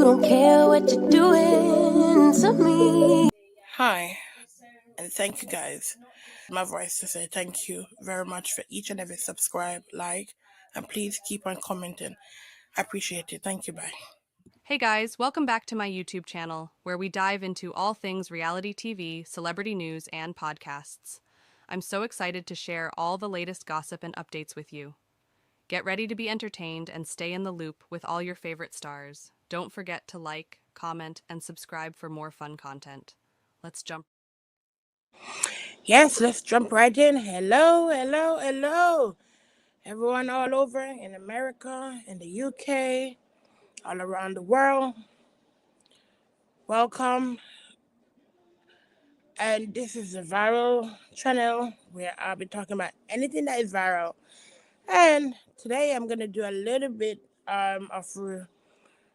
don't care what you're doing to me. Hi, and thank you guys. My voice to say thank you very much for each and every subscribe, like, and please keep on commenting. I appreciate it. Thank you. Bye. Hey guys, welcome back to my YouTube channel, where we dive into all things reality TV, celebrity news, and podcasts. I'm so excited to share all the latest gossip and updates with you. Get ready to be entertained and stay in the loop with all your favorite stars. Don't forget to like, comment, and subscribe for more fun content. Let's jump. Yes, let's jump right in. Hello, hello, hello. Everyone all over in America, in the UK, all around the world. Welcome. And this is the viral channel where I'll be talking about anything that is viral. And today I'm going to do a little bit of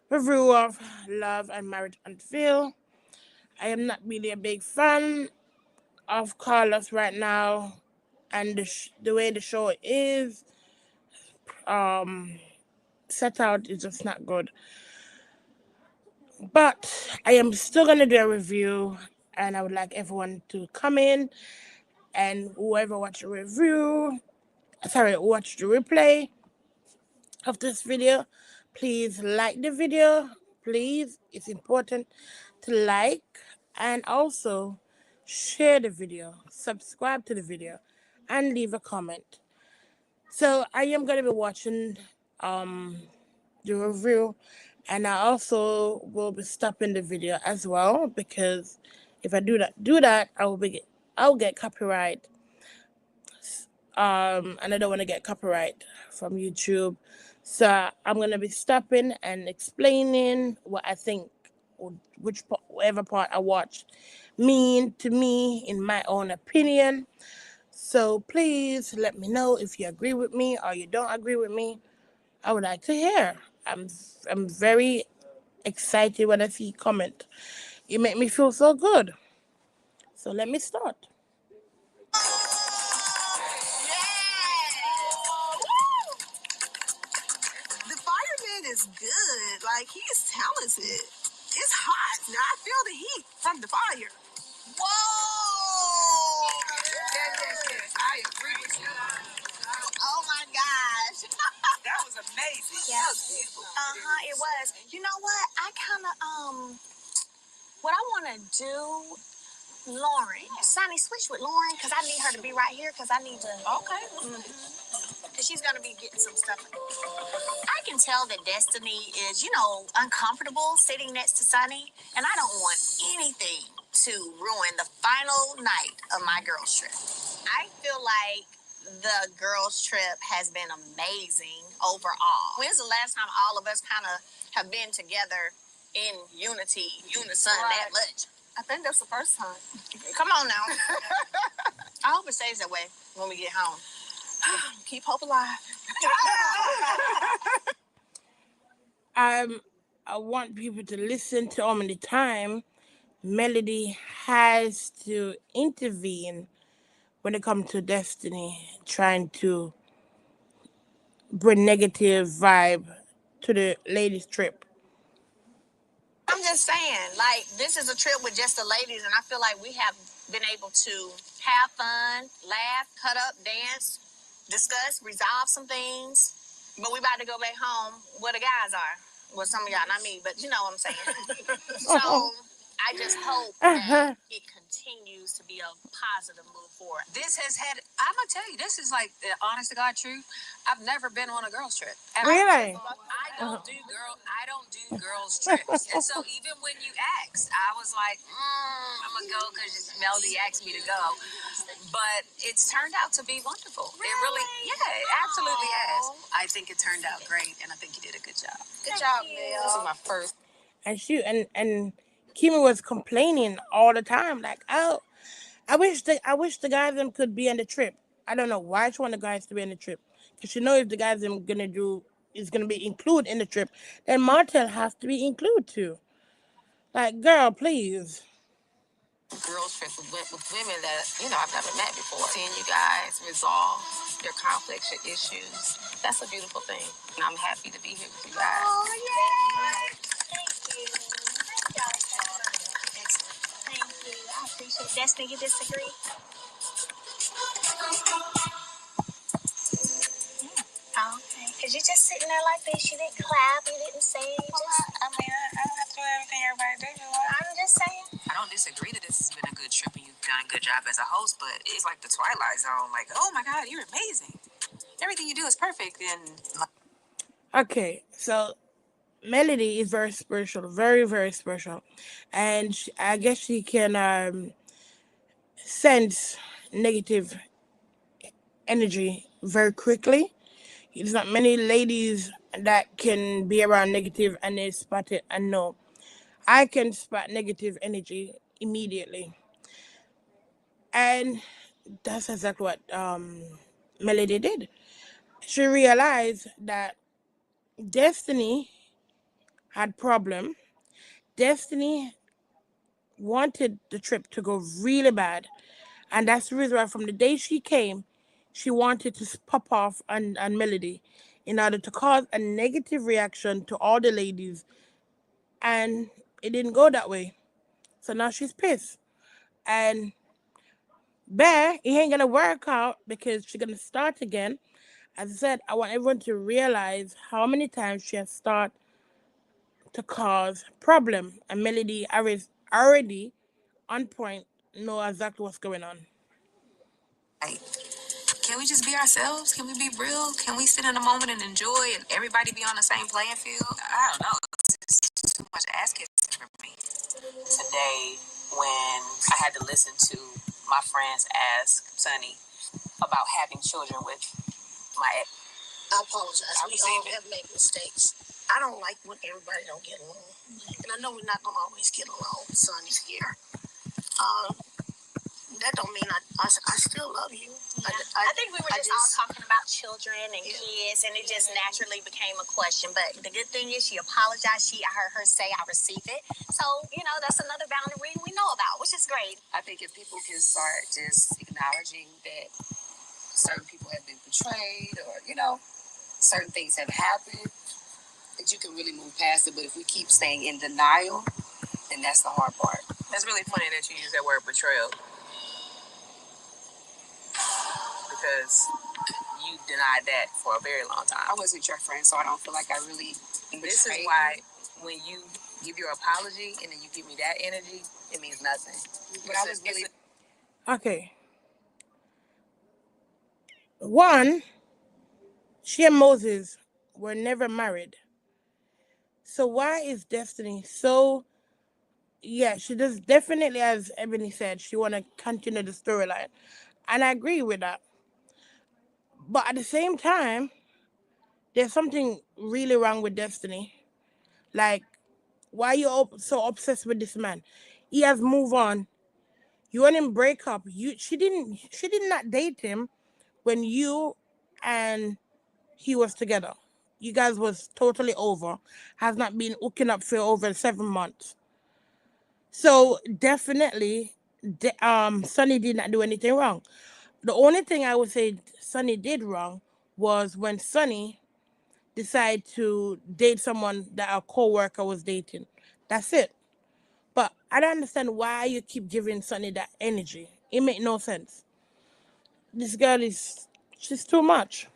review of Love and Marriage Huntsville. I am not really a big fan of Carlos right now, and the way the show is set out is just not good. But I am still going to do a review, and I would like everyone to come in, and whoever watch the replay of this video, please like the video. Please, it's important to like and also share the video, subscribe to the video, and leave a comment. So I am going to be watching the review, and I also will be stopping the video as well, because if I do that, I'll get copyright. And I don't want to get copyright from YouTube. So I'm going to be stopping and explaining what I think, or whatever part I watched mean to me in my own opinion. So please let me know if you agree with me or you don't agree with me. I would like to hear. I'm very excited when I see comment. It make me feel so good. So let me start. The fireman is good. Like, he is talented. It's hot. Now I feel the heat from the fire. Whoa! Yes. I agree with you. Oh my gosh. That was amazing. Yeah. That was beautiful. It was. You know what? I kind of, what I want to do, Lauren. Sonny, switch with Lauren, because I need her to be right here, because I need to. Okay. Because she's going to be getting some stuff. I can tell that Destiny is, uncomfortable sitting next to Sonny, and I don't want anything to ruin the final night of my girls' trip. I feel like the girls' trip has been amazing overall. When's the last time all of us kind of have been together in unison that much? I think that's the first time. Come on now. I hope it stays that way when we get home. Keep hope alive. I want people to listen to how many times Melody has to intervene when it comes to Destiny, trying to bring negative vibe to the ladies' trip. I'm just saying, like, this is a trip with just the ladies, and I feel like we have been able to have fun, laugh, cut up, dance, discuss, resolve some things. But we about to go back home where the guys are. Well, some of y'all, not me, but you know what I'm saying. So I just hope that it continues to be a positive move forward. This has had, I'm going to tell you, this is like the honest to God truth. I've never been on a girls' trip. Really? I don't do girls' trips. And so even when you asked, I was like, I'm going to go because Melody asked me to go. But it's turned out to be wonderful. Really? It really, yeah, it absolutely has. I think it turned out great, and I think you did a good job. Good job, Mel. This is my first. And Kimi was complaining all the time, like, oh, I wish the guys them could be on the trip. I don't know why she want the guys to be on the trip, because she know if the guys them is gonna be included in the trip, then Martel has to be included too. Like, girl, please. Girls trip with women that, I've never met before. Seeing you guys resolve your conflicts, your issues, that's a beautiful thing. And I'm happy to be here with you guys. Oh, yay! Thank you. Destiny, you disagree? Oh, okay. Because you're just sitting there like this. You didn't clap. You didn't say it. I don't have to do everything everybody do. I'm just saying. I don't disagree that this has been a good trip and you've done a good job as a host, but it's like the Twilight Zone. Like, oh my God, you're amazing. Everything you do is perfect. And Okay, so Melody is very spiritual, very, very spiritual. And I guess she can sense negative energy very quickly. There's not many ladies that can be around negative and they spot it and know. I can spot negative energy immediately. And that's exactly what Melody did. She realized that Destiny had problem. Destiny wanted the trip to go really bad. And that's the reason why from the day she came, she wanted to pop off on Melody in order to cause a negative reaction to all the ladies. And it didn't go that way. So now she's pissed. And Bear, it ain't gonna work out because she's gonna start again. As I said, I want everyone to realize how many times she has started to cause problem. And Melody is already on point, know exactly what's going on. like, can we just be ourselves? Can we be real? Can we sit in a moment and enjoy and everybody be on the same playing field? I don't know. It's too much ass kissing for me. Today, when I had to listen to my friends ask Sunny about having children with my ex. I apologize. We all have made mistakes. I don't like when everybody don't get along. And I know we're not going to always get along. Sonny's here. That don't mean I still love you. Yeah. I think we were just all talking about children and kids, and it just naturally became a question. But the good thing is she apologized. I heard her say, I received it. So, that's another boundary we know about, which is great. I think if people can start just acknowledging that certain people have been betrayed or, certain things have happened, that you can really move past it. But if we keep staying in denial, then that's the hard part. That's really funny that you use that word betrayal. Because you denied that for a very long time. I wasn't your friend, so I don't feel like I really betrayed. This is why when you give your apology and then you give me that energy, it means nothing. But I was really... Okay. One, she and Moses were never married. So why is Destiny so... Yeah, she does definitely, as Ebony said, she want to continue the storyline. And I agree with that. But at the same time, there's something really wrong with Destiny. Like, why are you so obsessed with this man? He has moved on. You want him to break up. She did not date him when you and he was together. You guys was totally over. Has not been hooking up for over 7 months. So definitely, Sunny did not do anything wrong. The only thing I would say Sunny did wrong was when Sunny decided to date someone that a co-worker was dating. That's it. But I don't understand why you keep giving Sunny that energy. It make no sense. This girl she's too much.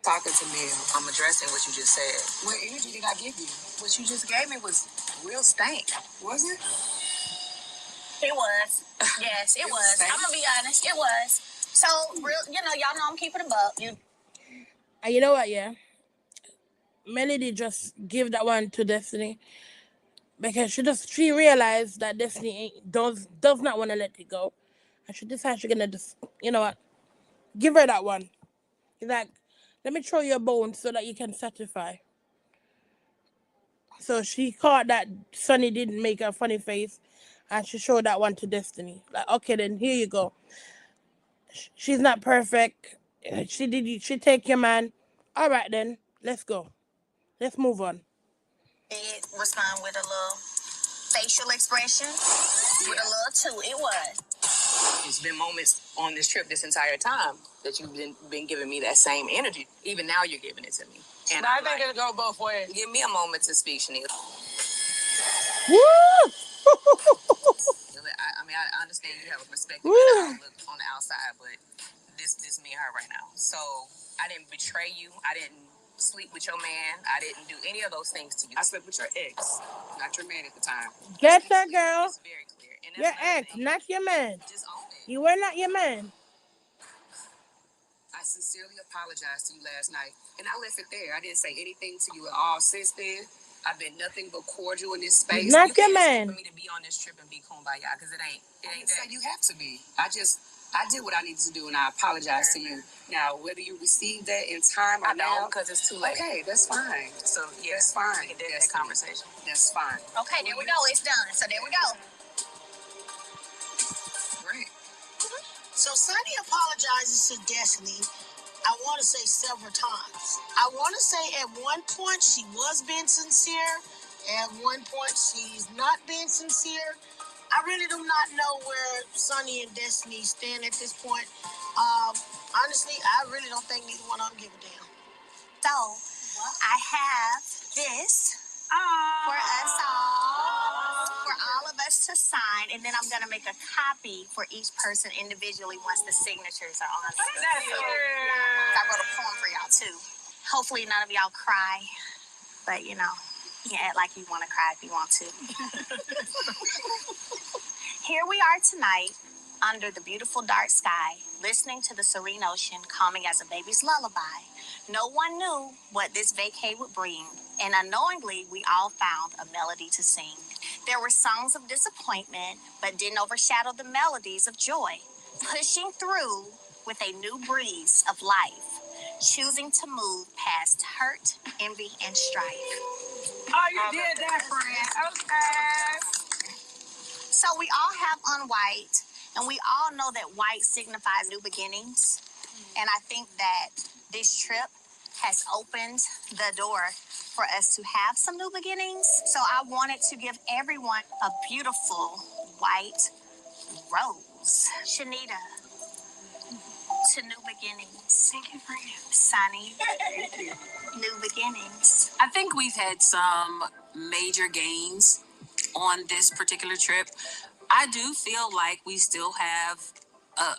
Talking to me, I'm addressing what you just said. What energy did I give you? What you just gave me was real stank. Was it? It was. Yes, it was. I'm going to be honest. It was. So, y'all know I'm keeping a buck. And you know what, yeah? Melody just give that one to Destiny because she realized that Destiny does not want to let it go. And she decided she's gonna just, give her that one. He's like, let me throw you a bone so that you can satisfy. So she caught that Sunny didn't make a funny face and she showed that one to Destiny. Like, okay, then here you go. She's not perfect. She take your man. All right, then, let's go. Let's move on. It was fun with a little facial expression, with a little too. It was. It's been moments on this trip this entire time that you've been giving me that same energy. Even now you're giving it to me. And I think it'll go both ways. Give me a moment to speak, Shanique. Woo! I'm I mean, I understand you have a perspective Woo. and an outlook on the outside, but this me and her right now. So I didn't betray you. I didn't sleep with your man. I didn't do any of those things to you. I slept with your ex, not your man at the time. Get that, girl. It's very clear. And Your that's another ex, thing. not your man. Just own it. You were not your man. I sincerely apologized to you last night, and I left it there. I didn't say anything to you at all since then. I've been nothing but cordial in this space. Not you your can't man. expect for me to be on this trip and be kumbaya because it ain't that. You have to be. I did what I needed to do, and I apologize to you. Now, whether you receive that in time or not, because it's too late. Okay, that's fine. So yeah, that's fine. We can do that conversation. That's fine. Okay, there we go. It's done. So there we go. Great. So Sunny apologizes to Destiny, I want to say several times. I want to say at one point she was being sincere. At one point she's not being sincere. I really do not know where Sunny and Destiny stand at this point. Honestly, I really don't think neither one of them give a damn. So I have this for us all, for all of us to sign, and then I'm gonna make a copy for each person individually once the signatures are on. I wrote a poem for y'all too. Hopefully none of y'all cry, but you know, you can act like you want to cry if you want to. Here we are tonight, under the beautiful dark sky, listening to the serene ocean, calming as a baby's lullaby. No one knew what this vacay would bring, and unknowingly, we all found a melody to sing. There were songs of disappointment, but didn't overshadow the melodies of joy, pushing through with a new breeze of life, choosing to move past hurt, envy, and strife. Oh, you did that, friend. Okay. So we all have on white, and we all know that white signifies new beginnings. And I think that this trip has opened the door for us to have some new beginnings. So I wanted to give everyone a beautiful white rose. Shanita, to new beginnings. Thank you, friend. Sunny, new beginnings. I think we've had some major gains on this particular trip. I do feel like we still have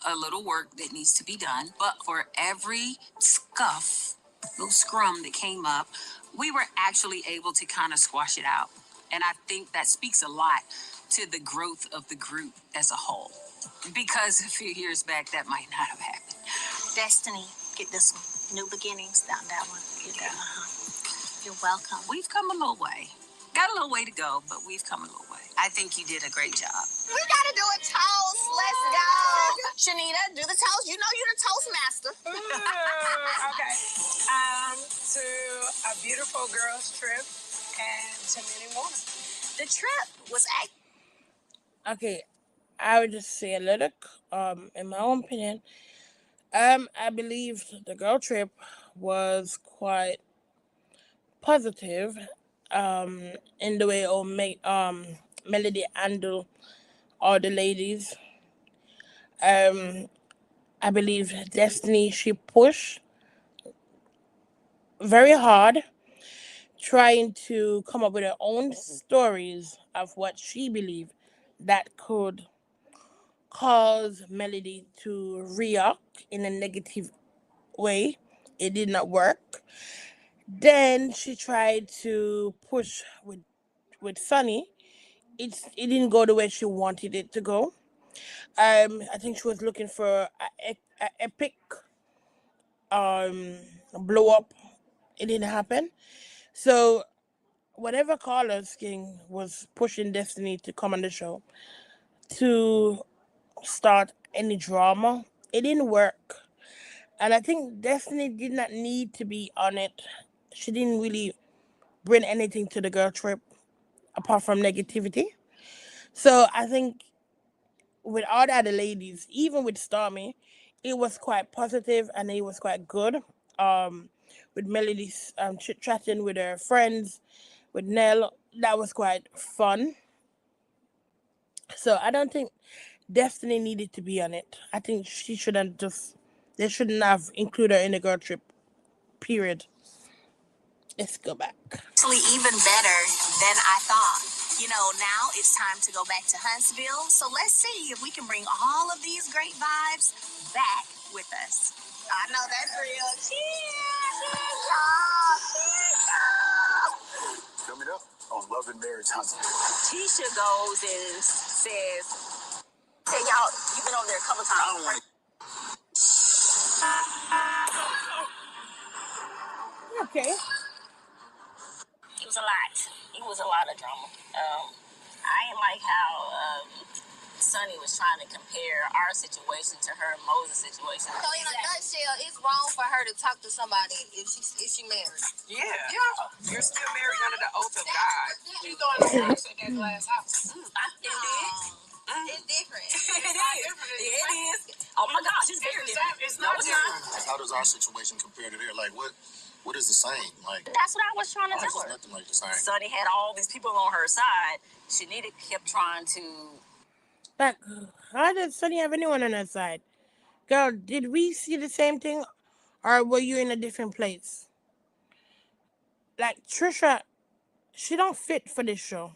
a little work that needs to be done, but for every little scrum that came up, we were actually able to kind of squash it out. And I think that speaks a lot to the growth of the group as a whole. Because a few years back, that might not have happened. Destiny, get this one. New beginnings, down that one. Get that. You're welcome. We've come a little way. Got a little way to go, but we've come a little way. I think you did a great job. We gotta do a toast. Let's go. Shanita, do the toast. You know you're the toast master. Okay. To a beautiful girls trip and to many more. The trip was Okay, I would just say a little, in my own opinion, I believe the girl trip was quite positive, in the way Melody handled all the ladies. I believe Destiny, she pushed very hard, trying to come up with her own stories of what she believed that could cause Melody to react in a negative way. It did not work. Then she tried to push with Sunny. It didn't go the way she wanted it to go. I think she was looking for a epic blow up. It didn't happen. So whatever Carlos King was pushing Destiny to come on the show to start any drama, it didn't work. And I think Destiny did not need to be on it. She didn't really bring anything to the girl trip apart from negativity. So I think with all the other ladies, even with Stormy, it was quite positive and it was quite good. With Melody chit chatting with her friends, with Nell, that was quite fun. So I don't think Destiny needed to be on it. I think they shouldn't have included her in the girl trip. Period. Let's go back. actually even better than I thought. You know, now it's time to go back to Huntsville. So let's see if we can bring all of these great vibes back with us. I know that's real. Cheers! Coming up on Love and Marriage Huntsville. Tisha goes and says, "Hey, y'all, you've been over there a couple times." Right? Okay. It was a lot. It was a lot of drama. I ain't like how Sonny was trying to compare our situation to her and Moses' situation. So in a nutshell, it's wrong for her to talk to somebody if she married. Yeah. You're still married under the oath of God. You throwing the rocks at that glass house. It's different. It is. Oh my gosh, it's very different. It's not different. How does our situation compare to there? Like, what is the same? Like, That's what I was trying to tell it's her. nothing like the same. Sonny had all these people on her side. Shanita kept trying to. Like, how did Sunny have anyone on her side? Girl, did we see the same thing, or were you in a different place? Like, Trisha, she don't fit for this show.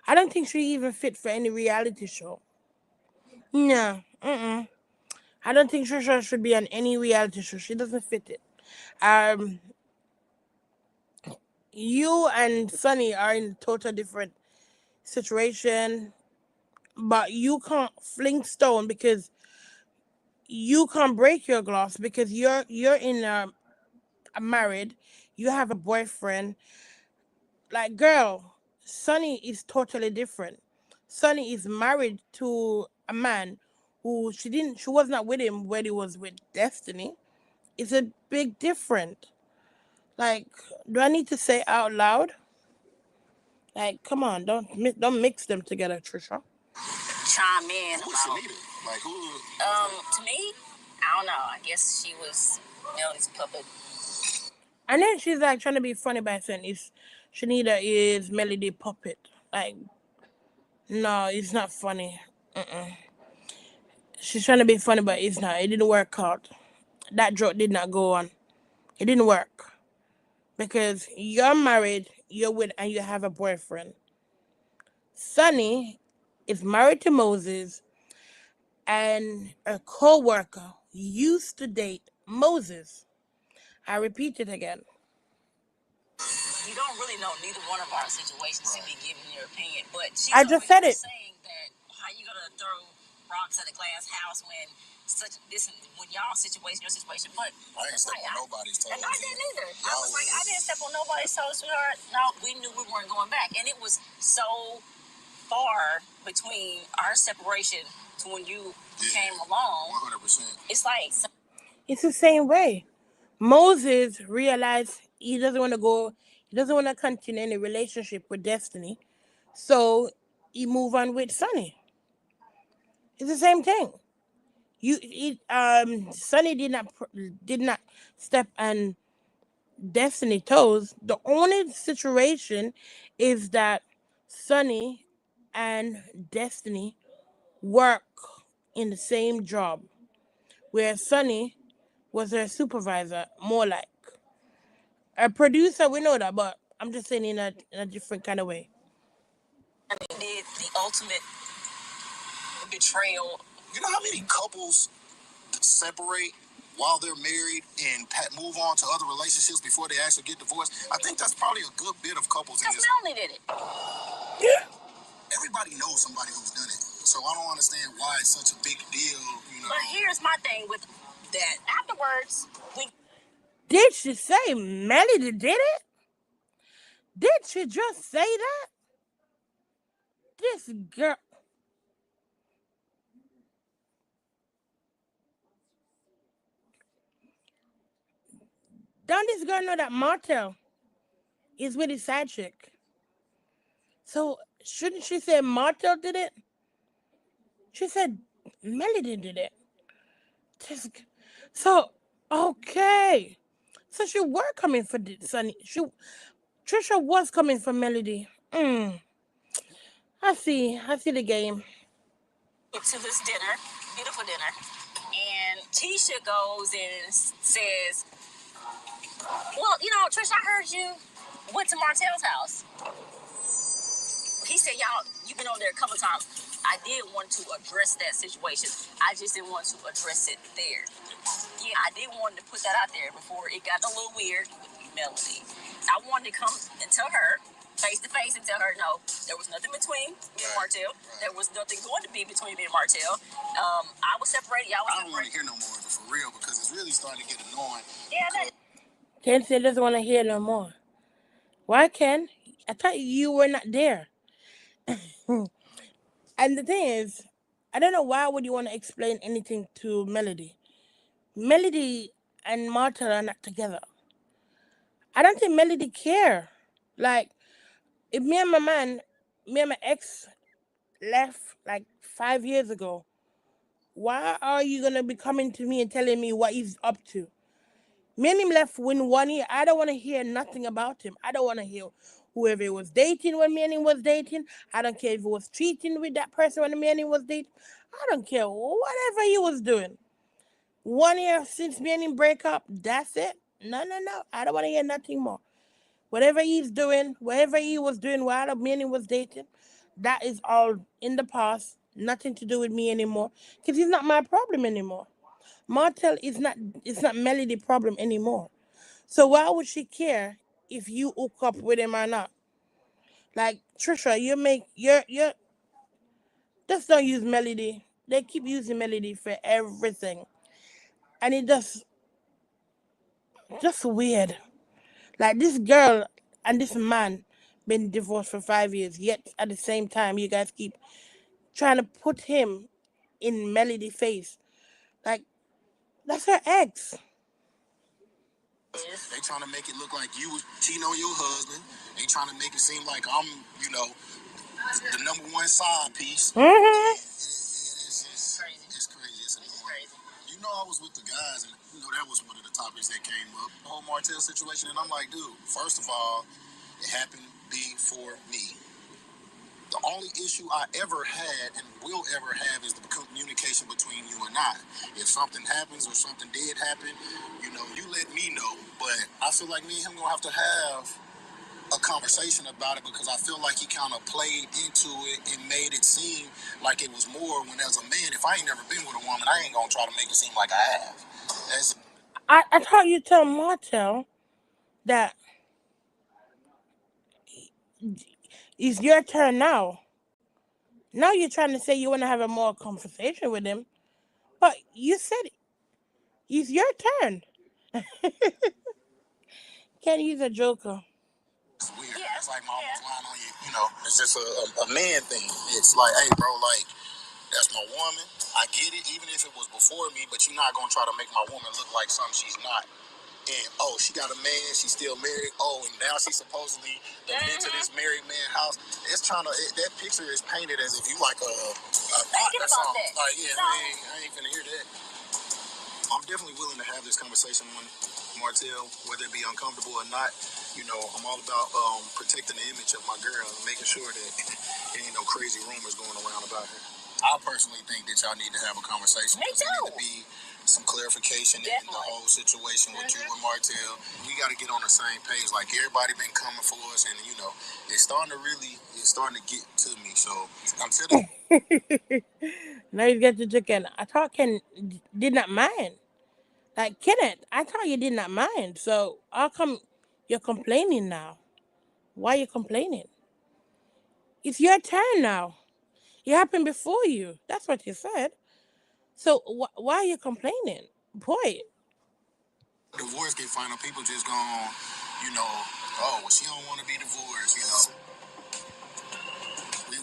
I don't think she even fit for any reality show. No, I don't think Trisha should be on any reality show. She doesn't fit it. You and Sunny are in a total different situation, but you can't fling stone because you can't break your glass because you're in married. You have a boyfriend. Like, girl, Sunny is totally different. Sunny is married to a man who she was not with him when he was with Destiny. It's a big difference. Like, do I need to say it out loud? Like, come on, don't mix them together, Trisha. Chime in. Who's Shanita? Like, who? To me, I don't know. I guess she was Melody's puppet. And then she's like trying to be funny by saying Shanita is Melody puppet. Like, no, it's not funny. She's trying to be funny, but it's not. It didn't work out. That joke did not go on. It didn't work. Because you're married, and you have a boyfriend. Sunny is married to Moses, and a co-worker used to date Moses. I repeat it again. You don't really know neither one of our situations to be giving your opinion, but she's I just said it. saying that how you gonna throw rocks at a glass house when when y'all situation, your situation, but I ain't stepping on nobody's toes. and I didn't either. I was like, I didn't step on nobody's toes, sweetheart. No, we knew we weren't going back, and it was so far between our separation to when you came along. 100%. It's like It's the same way. Moses realized he doesn't want to continue any relationship with Destiny. So he moved on with Sunny. It's the same thing. Sunny did not step on Destiny toes. The only situation is that Sunny and Destiny work in the same job, where Sunny was her supervisor, more like a producer. We know that, but I'm just saying in a different kind of way. he did the ultimate betrayal. You know how many couples separate while they're married and move on to other relationships before they actually get divorced? I think that's probably a good bit of couples in Because this. Melanie did it. Yeah. Everybody knows somebody who's done it. So I don't understand why it's such a big deal, you know. But here's my thing with that. Afterwards, we Did she say Melody did it? Did she just say that? This girl. Don't this girl know that Martel is with his side chick? So shouldn't she say Martel did it? She said Melody did it. So, okay. So she were coming for Sunny. Trisha was coming for Melody. I see the game. to this dinner, beautiful dinner, and Tisha goes and says, "Well, you know, Trish, I heard you went to Martell's house. He said, y'all, you've been on there a couple times. I did want to address that situation. I just didn't want to address it there. Yeah, I did want to put that out there before it got a little weird with Melody. I wanted to come and tell her face to face and tell her, no, there was nothing between me and Martell. There was nothing going to be between me and Martell. I was separated. Y'all was separated. I don't want to hear no more for real because it's really starting to get annoying. Yeah, Ken said doesn't want to hear no more. Why, Ken? I thought you were not there. And the thing is, I don't know why would you want to explain anything to Melody. Melody and Martha are not together. I don't think Melody care. Like, if me and my ex left like 5 years ago, why are you gonna be coming to me and telling me what he's up to? Me and him left within 1 year. I don't want to hear nothing about him. I don't want to hear whoever he was dating when me and him was dating. I don't care if he was cheating with that person when me and him was dating. I don't care whatever he was doing. 1 year since me and him break up, that's it. No. I don't want to hear nothing more. Whatever he's doing, whatever he was doing while me and him was dating, that is all in the past. Nothing to do with me anymore. Because he's not my problem anymore. Martell is not, it's not Melody problem anymore. So why would she care if you hook up with him or not? Like Trisha, you're just don't use Melody. They keep using Melody for everything. And it just weird. Like this girl and this man been divorced for 5 years, yet at the same time you guys keep trying to put him in Melody face. Like that's her ex. They trying to make it look like you was cheating on your husband. They trying to make it seem like I'm, the number one side piece. Mm-hmm. It's crazy. It's crazy. I was with the guys, and that was one of the topics that came up, the whole Martell situation. And I'm like, dude, first of all, it happened before me. The only issue I ever had and will ever have is the communication between you and I. If something happens or something did happen, you let me know. But I feel like me and him gonna have to have a conversation about it because I feel like he kind of played into it and made it seem like it was more when as a man, if I ain't never been with a woman, I ain't gonna try to make it seem like I have. I thought you tell Martell that it's your turn now. Now you're trying to say you want to have a more conversation with him, but you said it's your turn. Can't use a joker. It's weird. Yeah. It's like my almost lying on you. It's just a man thing. It's like, hey, bro, like, that's my woman. I get it, even if it was before me, but you're not going to try to make my woman look like something she's not. And, she got a man, she's still married. And now she's supposedly into this married man house. It's that picture is painted as if you like a or something. Like, yeah, I ain't finna hear that. I'm definitely willing to have this conversation with Martell, whether it be uncomfortable or not. I'm all about protecting the image of my girl and making sure that there ain't no crazy rumors going around about her. I personally think that y'all need to have a conversation. Me too. There need to be some clarification in the whole situation with you and Martell. We got to get on the same page. Like, everybody been coming for us, and it's starting to get to me. So I'm telling you. Now you get to chicken. I thought Ken did not mind. Like Kenneth, I thought you did not mind. So how come you're complaining now? Why are you complaining? It's your turn now. It happened before you. That's what you said. So why are you complaining? Boy. Divorce get final. People just gonna, well, she don't want to be divorced,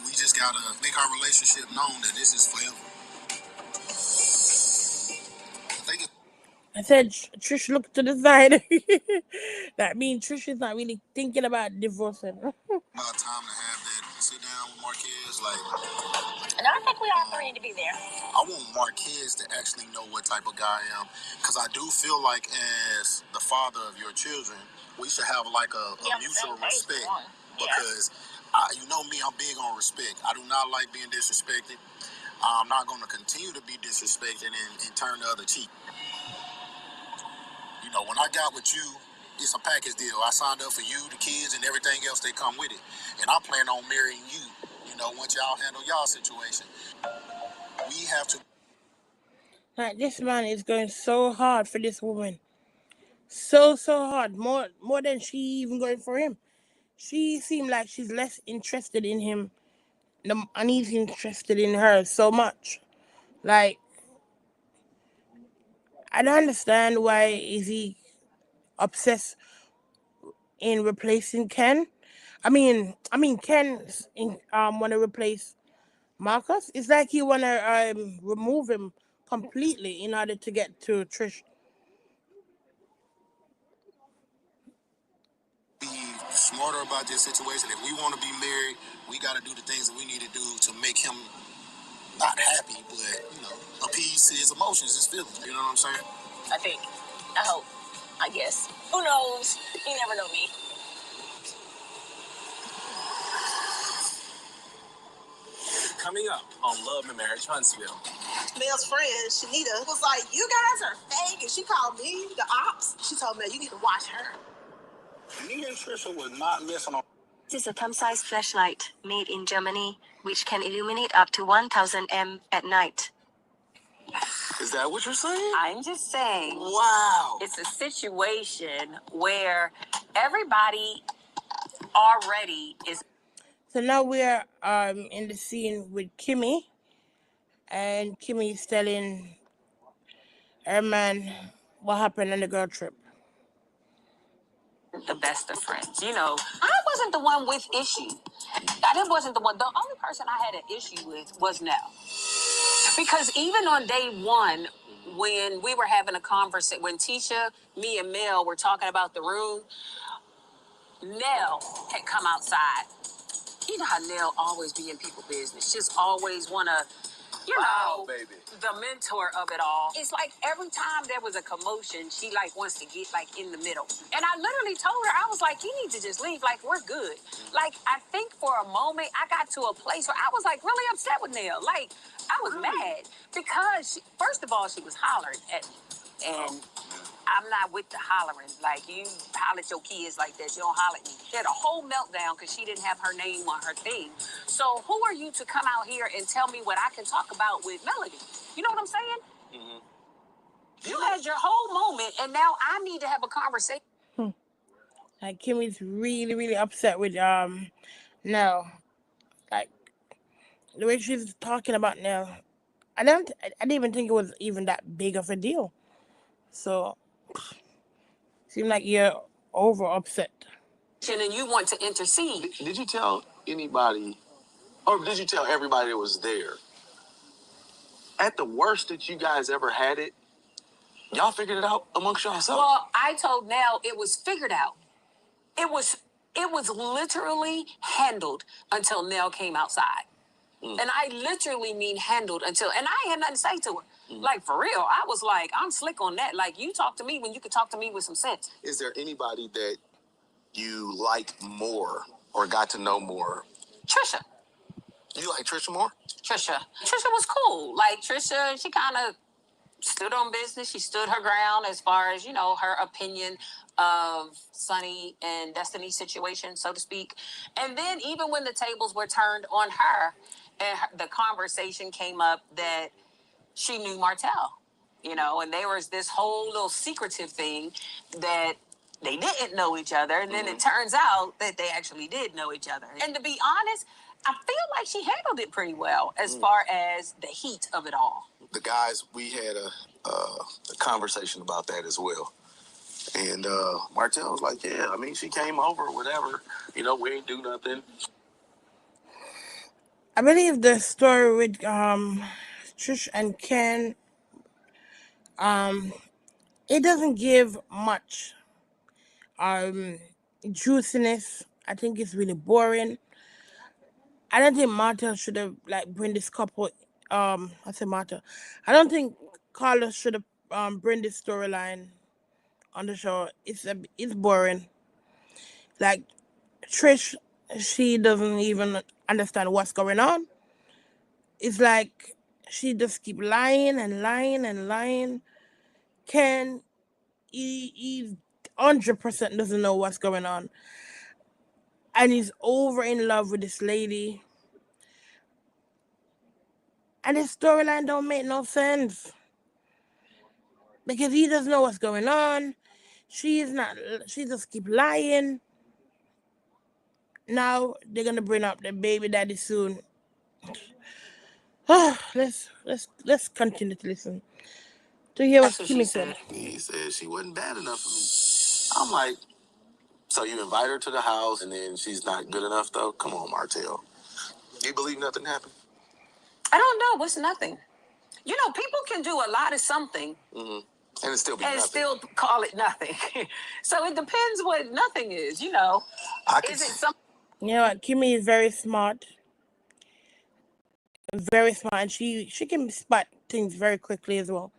We just gotta make our relationship known that this is forever. I said, Trish, look to the side. That means Trish is not really thinking about divorcing. About time to have that sit down with Marques, and I think we all three need to be there. I want Marques to actually know what type of guy I am, because I do feel like as the father of your children, we should have like a mutual respect. Because you know me, I'm big on respect. I do not like being disrespected. I'm not going to continue to be disrespected and turn the other cheek. When I got with you, it's a package deal. I signed up for you, the kids, and everything else that come with it. And I plan on marrying you. You know, once y'all handle y'all situation, we have to. Like, this man is going so hard for this woman. So hard. More than she even going for him. She seemed like she's less interested in him, and he's interested in her so much. Like, I don't understand why is he obsessed in replacing Ken. Ken want to replace Marcus. It's like he want to remove him completely in order to get to Trish. Be smarter about this situation. If we want to be married, we got to do the things that we need to do to make him not happy, but appease his emotions, his feelings. You know what I'm saying? I think. I hope. I guess. Who knows? You never know me. Coming up on Love and Marriage Huntsville. Mel's friend, Shanita, was like, "You guys are fake," and she called me the ops. She told me, "You need to watch her." Me and Trisha was not missing on. This is a thumb-sized flashlight made in Germany, which can illuminate up to 1000 m at night. Is that what you're saying? I'm just saying. Wow. It's a situation where everybody already is. So now we're in the scene with Kimmy, and Kimmy is telling her man what happened on the girl trip. The best of friends. I wasn't the one with issue. I wasn't the one. The only person I had an issue with was Nell. Because even on day one, when we were having a conversation, when Tisha, me, and Mel were talking about the room, Nell had come outside. You know how Nell always be in people's business. Just always want to, baby. the mentor of it all. It's like every time there was a commotion, she wants to get in the middle. And I literally told her, I was like, you need to just leave. Like, we're good. Like, I think for a moment I got to a place where I was really upset with Nell. Like, I was mad because first of all, she was hollering at me. And I'm not with the hollering. Like, you holler at your kids like that. You don't holler at me. She had a whole meltdown because she didn't have her name on her thing. So who are you to come out here and tell me what I can talk about with Melody? You know what I'm saying? Mm-hmm. You had your whole moment, and now I need to have a conversation. Like, Kimmy's really upset with Nell. Like, the way she's talking about Nell, I didn't even think it was even that big of a deal. So, seemed like you're over upset. And you want to intercede. Did you tell anybody, or did you tell everybody that was there? At the worst that you guys ever had it, y'all figured it out amongst yourselves. Well, I told Nell it was figured out. It was literally handled until Nell came outside. And I literally mean handled until, and I had nothing to say to her. Like, for real, I was like, I'm slick on that. Like, you talk to me when you could talk to me with some sense. Is there anybody that you like more or got to know more? Trisha. You like Trisha more? Trisha was cool. Like, Trisha, she kind of stood on business. She stood her ground as far as, her opinion of Sonny and Destiny's situation, so to speak. And then even when the tables were turned on her, and the conversation came up that she knew Martell, and there was this whole little secretive thing that they didn't know each other. And then it turns out that they actually did know each other. And to be honest, I feel like she handled it pretty well as far as the heat of it all. The guys, we had a conversation about that as well. And Martell was like, yeah, she came over or whatever. We ain't do nothing. I believe the story with Trish and Ken, it doesn't give much juiciness. I think it's really boring. I don't think Martha should have bring this couple. I said Martha. I don't think Carlos should have bring this storyline on the show. It's boring. Like, Trish, she doesn't even understand what's going on. It's like she just keep lying and lying and lying. Ken, he 100% doesn't know what's going on, and he's over in love with this lady. And his storyline don't make no sense. Because he doesn't know what's going on. She just keep lying. Now they're gonna bring up the baby daddy soon. Let's continue to listen to hear what That's what she Kimmy said. said. He said she wasn't bad enough for me. I'm like, so you invite her to the house and then she's not good enough though? Come on, Martell. You believe nothing happened? I don't know. What's nothing? You know, people can do a lot of something And it still be and nothing. still call it nothing. So it depends what nothing is, you know. Is it something? You know what? Kimmy is very smart. Very smart, and she can spot things very quickly as well.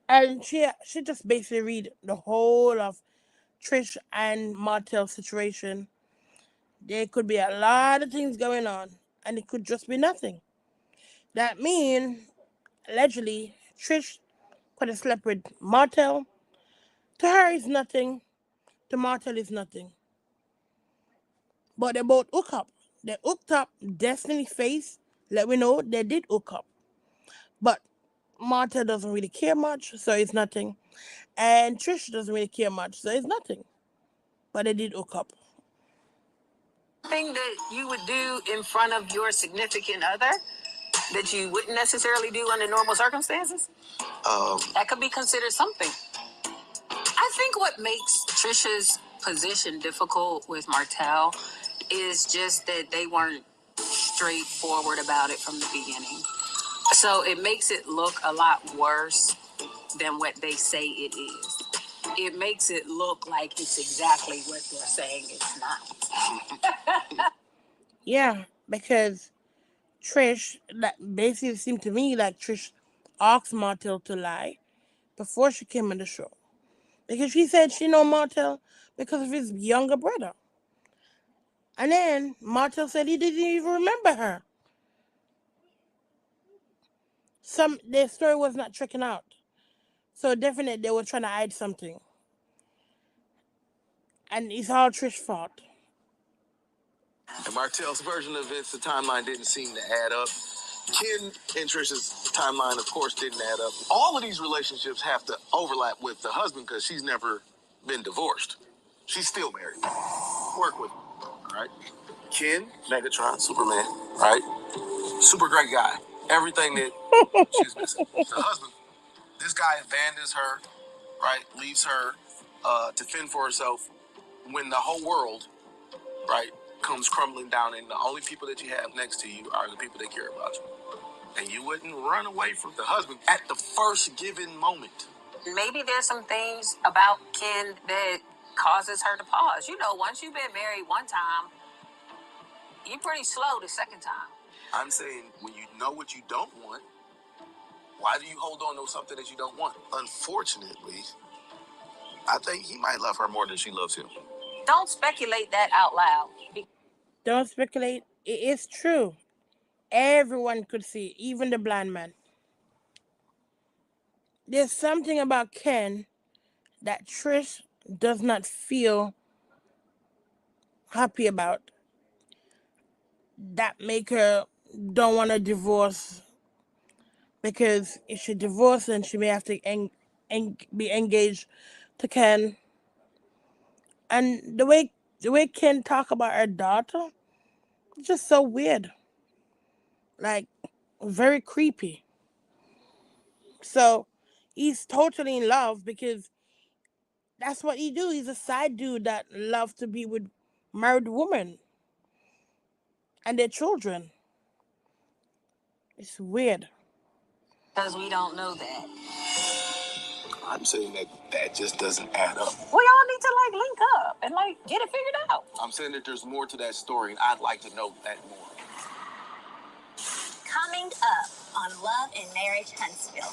And she just basically read the whole of Trish and Martell's situation. There could be a lot of things going on, and it could just be nothing. That means, allegedly, Trish could have slept with Martell. To her, it's nothing. To Martell, it's nothing. But they both hook up. They hooked up. Destiny Face let me know they did hook up. But Martell doesn't really care much, so it's nothing. And Trish doesn't really care much, so it's nothing. But they did hook up. Thing that you would do in front of your significant other that you wouldn't necessarily do under normal circumstances? That could be considered something. I think what makes Trisha's position difficult with Martell is just that they weren't straightforward about it from the beginning. So it makes it look a lot worse than what they say it is. It makes it look like it's exactly what they're saying it's not. Yeah, because Trish, that basically seemed to me like Trish asked Martell to lie before she came on the show. Because she said she know Martell because of his younger brother. And then Martell said he didn't even remember her. Their story was not checking out. So definitely they were trying to hide something. And it's all Trish's fault. And Martell's version of events, the timeline didn't seem to add up. Ken and Trish's timeline, of course, didn't add up. All of these relationships have to overlap with the husband because she's never been divorced. She's still married. Work with him, all right? Ken, Megatron, Superman, right? Super great guy. Everything that she's missing. The husband, this guy abandons her, right? Leaves her to fend for herself when the whole world, right, comes crumbling down, and the only people that you have next to you are the people that care about you. And you wouldn't run away from the husband at the first given moment. Maybe there's some things about Ken that causes her to pause. You know, once you've been married one time, you're pretty slow the second time. I'm saying when you know what you don't want, why do you hold on to something that you don't want? Unfortunately, I think he might love her more than she loves him. Don't speculate that out loud. Don't speculate. It is true. Everyone could see, even the blind man. There's something about Ken that Trish does not feel happy about that make her don't want to divorce, because if she divorces, then she may have to be engaged to Ken. And the way Ken talk about her daughter, it's just so weird, like very creepy. So he's totally in love because that's what he do. He's a side dude that loves to be with married women and their children. It's weird. Because we don't know that. I'm saying that just doesn't add up. We all need to link up and get it figured out. I'm saying that there's more to that story, and I'd like to know that more. Coming up on Love and Marriage Huntsville.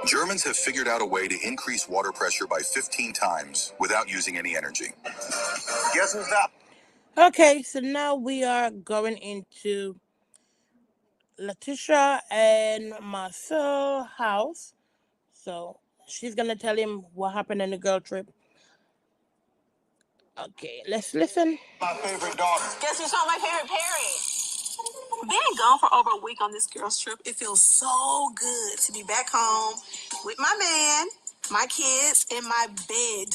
Germans have figured out a way to increase water pressure by 15 times without using any energy. Guess who's that? Okay, so now we are going into Letitia and Marsau's house. So she's gonna tell him what happened in the girl trip. Okay, let's listen. My favorite daughter. Guess who's my favorite parent? Being gone for over a week on this girls' trip, it feels so good to be back home with my man, my kids, and my bed.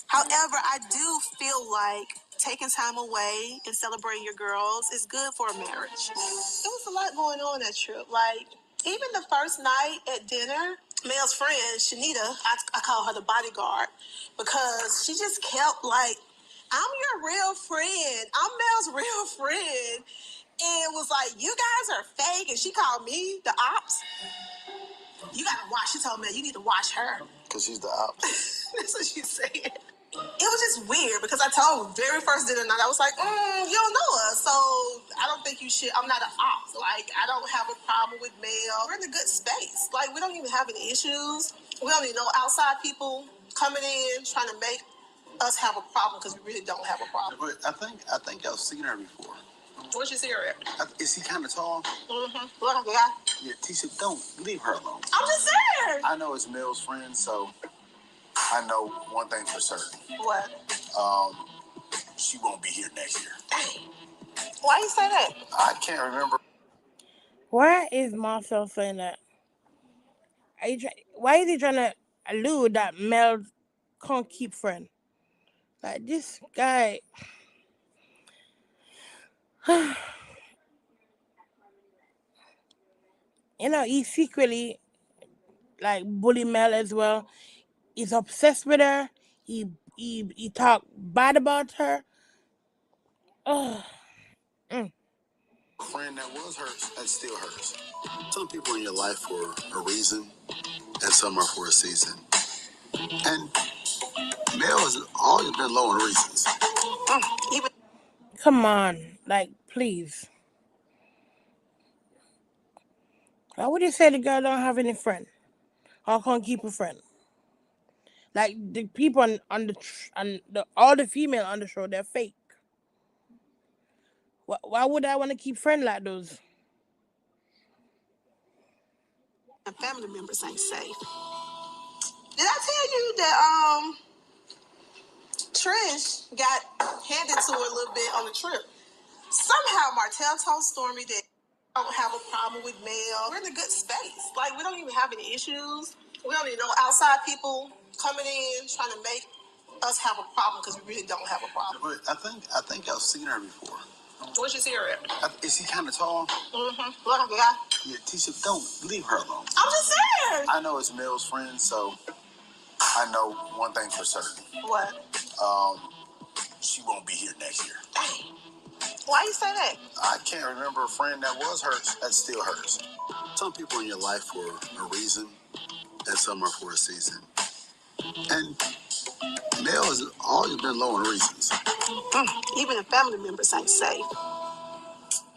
However, I do feel like taking time away and celebrating your girls is good for a marriage. There was a lot going on that trip. Like, even the first night at dinner, Mel's friend, Shanita, I call her the bodyguard, because she just kept like, I'm your real friend. I'm Mel's real friend. And was like, you guys are fake. And she called me the ops. You gotta watch. She told me, you need to watch her. Because she's the ops. That's what she said. It was just weird because I told her very first dinner night, I was like, you don't know us, so I don't think you should. I'm not an ops. Like, I don't have a problem with Mel. We're in a good space. Like, we don't even have any issues. We don't even know outside people coming in trying to make us have a problem because we really don't have a problem. But I think I've seen her before. Where's your cigarette? Is he kind of tall? Mm-hmm. Look, yeah. Yeah, Tisha, don't leave her alone. I'm just saying. I know it's Mel's friend, so I know one thing for certain. What? She won't be here next year. Dang. Why you say that? I can't remember. Why is Marsau saying that? Why is he trying to allude that Mel can't keep friend? Like, this guy. You know, he secretly like bully Mel as well. He's obsessed with her. He talk bad about her. Oh. A friend that was hers, that's still hers. Some people in your life for a reason, and some are for a season. And Mel has always been low on reasons. Come on, like, please. Why would you say the girl don't have any friend or can't keep a friend? Like, the people on all the female on the show, they're fake. Why would I want to keep friends like those? And family members ain't safe. Did I tell you that Trish got handed to her a little bit on the trip? Somehow Martell told Stormy that I don't have a problem with Mel. We're in a good space. Like, we don't even have any issues. We don't even know outside people coming in trying to make us have a problem because we really don't have a problem. But I think I've seen her before. Where's your cigarette? Is he kind of tall? Mm-hmm. Look, yeah. Yeah, Tisha, don't leave her alone. I'm just saying. I know it's Mel's friend, so I know one thing for certain. What? She won't be here next year. Dang. Why you say that? I can't remember a friend that was hers, that's still hers. Some people in your life for a reason, and some are for a season. And Mel has always been low on reasons. Even the family members ain't safe.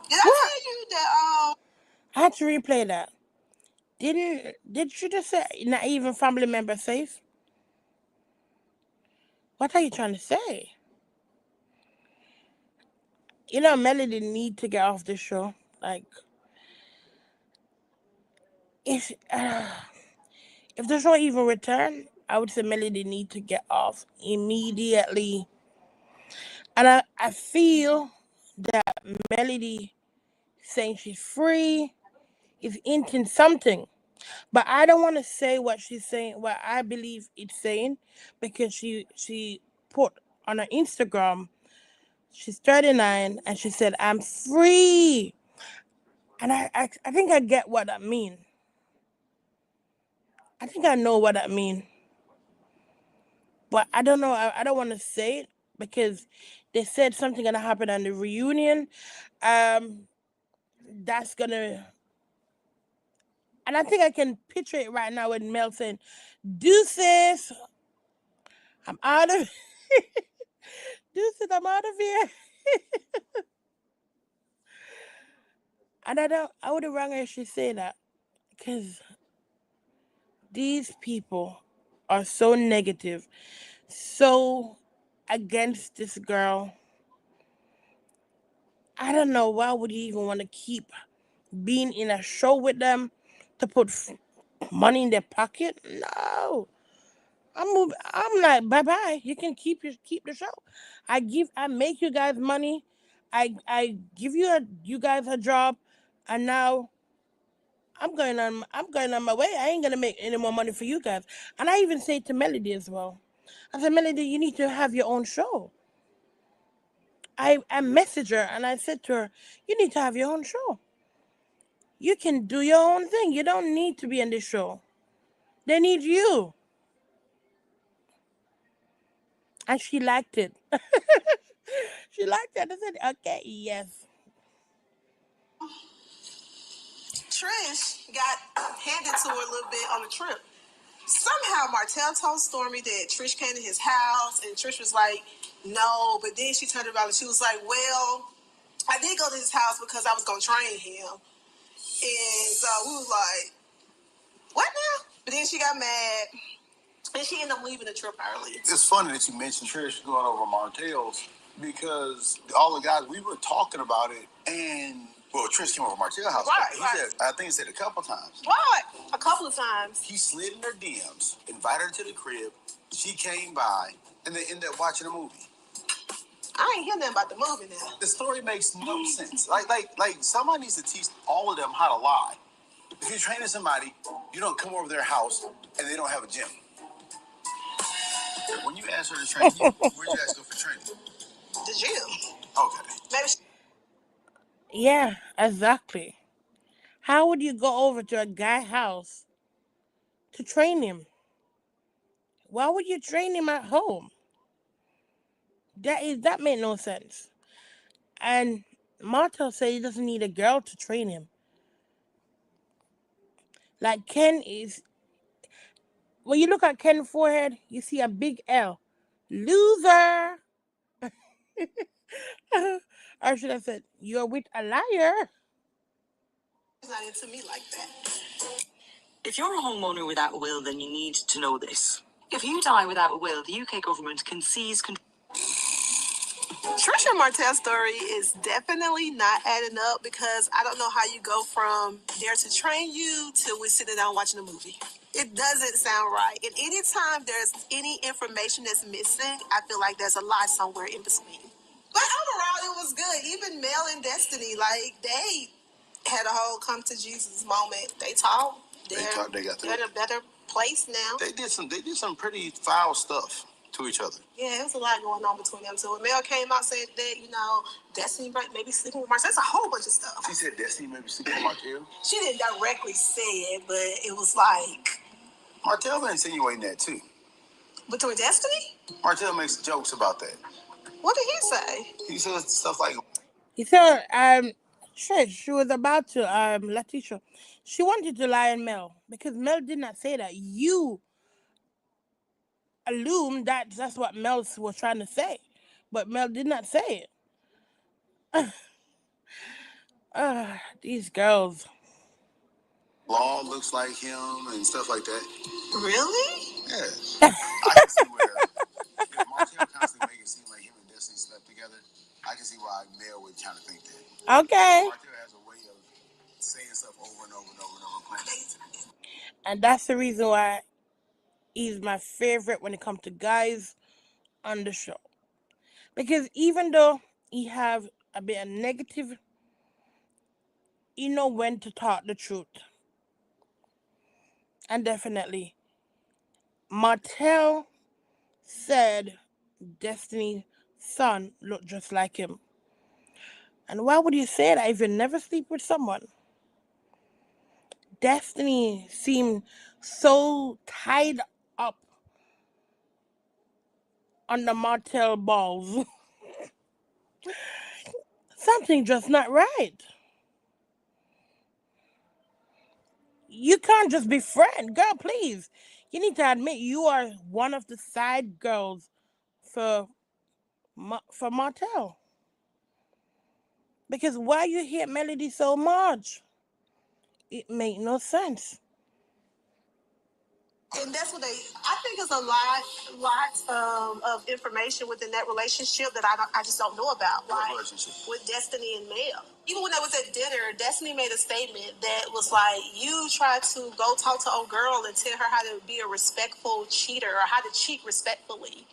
Did I tell you that I had to replay that. Did you just say not even family member safe? What are you trying to say? You know, Melody need to get off the show. Like, if the show even return, I would say Melody need to get off immediately. And I feel that Melody saying she's free is hinting something. But I don't want to say what she's saying, what I believe it's saying, because she put on her Instagram, she's 39, and she said, I'm free. And I think I get what that means. I think I know what that means. But I don't know. I don't want to say it because they said something going to happen on the reunion. That's going to... And I think I can picture it right now with Mel saying, deuces, I'm out of... deuces, I'm out of here. And I would have wrong her if she said that. Because these people are so negative, so against this girl. I don't know, why would you even want to keep being in a show with them to put money in their pocket? No. I'm like, bye bye. You can keep the show. I make you guys money. I give you guys a job, and now I'm going on my way. I ain't gonna make any more money for you guys. And I even say to Melody as well. I said, Melody, you need to have your own show. I messaged her and I said to her, you need to have your own show. You can do your own thing. You don't need to be in this show. They need you. And she liked it. She liked it. I said, okay, yes. Trish got handed to her a little bit on the trip. Somehow Martell told Stormy that Trish came to his house, and Trish was like, no, but then she turned around and she was like, well, I did go to his house because I was going to train him. And so we was like, what now? But then she got mad, and she ended up leaving the trip early. It's funny that you mentioned Trish going over Martell's because all the guys, we were talking about it, and well, Trish came over Martell's house. Right. Said, I think he said a couple times. Right. A couple of times. He slid in her DMs, invited her to the crib. She came by, and they ended up watching a movie. I ain't hear nothing about the movie now. The story makes no sense. Like somebody needs to teach all of them how to lie. If you're training somebody, you don't come over their house and they don't have a gym. When you asked her to train you, where'd you ask her for training? The gym. Okay. Maybe Yeah, exactly. How would you go over to a guy's house to train him? Why would you train him at home? That made no sense. And Martel said he doesn't need a girl to train him. Like Ken is, when you look at Ken's forehead, you see a big L. Loser. Or should I said, you're with a liar. he's not into me like that. If you're a homeowner without a will, then you need to know this. If you die without a will, the UK government can seize control. Trisha Martell's story is definitely not adding up because I don't know how you go from there to train you to we sitting down watching a movie. It doesn't sound right. And anytime there's any information that's missing, I feel like there's a lie somewhere in between. But overall, it was good. Even Mel and Destiny, like, they had a whole come to Jesus moment. They talked. They got they're in a better place now. They did some pretty foul stuff to each other. Yeah, there was a lot going on between them two. When Mel came out said that, Destiny maybe sleeping with Marcel. That's a whole bunch of stuff. She said Destiny maybe sleeping with Martell. She didn't directly say it, but it was like Martell been insinuating that too. Between Destiny? Martell makes jokes about that. What did he say? He says stuff like, He said, Trish, she was about to, Letitia, she wanted to lie on Mel because Mel did not say that. You assumed that that's what Mel was trying to say, but Mel did not say it. These girls. Law looks like him and stuff like that. Really? Yeah. I can see where if Martell constantly make it seem like him and Destiny slept together, I can see why Mel would kind of think that. Okay. Martell has a way of saying stuff over and over and over and over. And that's the reason why he's my favorite when it comes to guys on the show. Because even though he have a bit of negative, he know when to talk the truth. And definitely, Martell said Destiny's son looked just like him. And why would you say that if you never sleep with someone? Destiny seemed so tied up on the Martell balls. Something just not right. You can't just be friend. Girl, please. You need to admit you are one of the side girls for Martell. Because why you hate Melody so much? It make no sense. And that's what I think is a lot of information within that relationship that I just don't know about. What Like relationship? with Destiny and Mel. Even when they was at dinner, Destiny made a statement that was like, you try to go talk to old girl and tell her how to be a respectful cheater or how to cheat respectfully.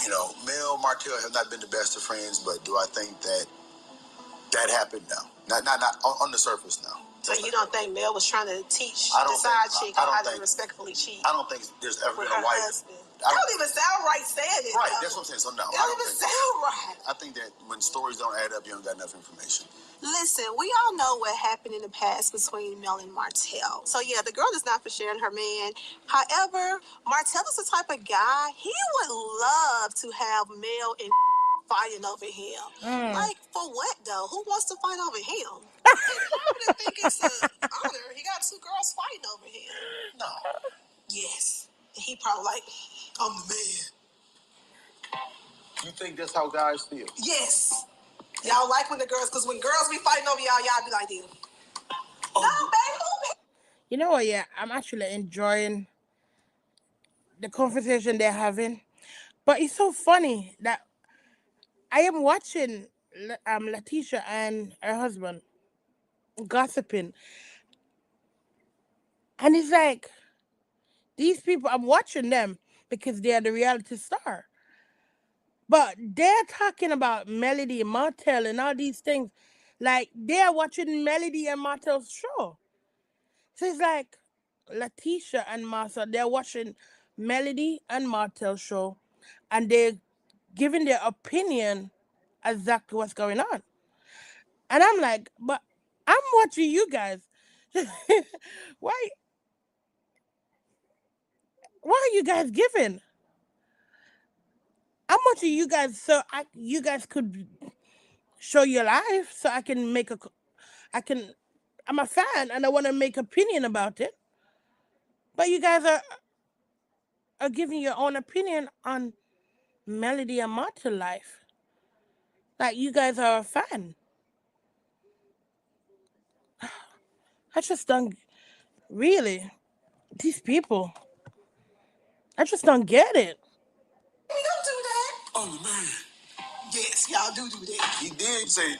You know, Mel, Markel have not been the best of friends, but do I think that happened? No. Not on the surface now. So you don't think Mel was trying to teach the side chick how to respectfully cheat? I don't think there's ever been a wife. Husband. That don't even sound right saying it. Right, though. that's what I'm saying. So no, that don't even sound right. I think that when stories don't add up, you don't got enough information. Listen, we all know what happened in the past between Mel and Martell. So yeah, the girl is not for sharing her man. However, Martell is the type of guy, he would love to have Mel and fighting over him. Like, for what though? Who wants to fight over him? He probably think it's an honor. He got two girls fighting over him. No. Yes. And he probably like, I'm the man. You think that's how guys feel? Yes. Y'all like when the girls, because when girls be fighting over y'all be like this. No, baby. You know what? Yeah, I'm actually enjoying the conversation they're having. But it's so funny that I am watching Letitia and her husband gossiping. And it's like, these people, I'm watching them because they're the reality star. But they're talking about Melody and Martell and all these things. Like, they're watching Melody and Martell's show. So it's like Letitia and Marsau, they're watching Melody and Martell's show and they're giving their opinion exactly what's going on. And I'm like, but I'm watching you guys. why are you guys giving? I'm watching you guys so you guys could show your life so I can I'm a fan and I want to make opinion about it. But you guys are giving your own opinion on Melody and Martell life. Like you guys are a fan. I just don't really these people. I just don't get it. We don't do that. Oh, man. Yes, y'all do that. He did say,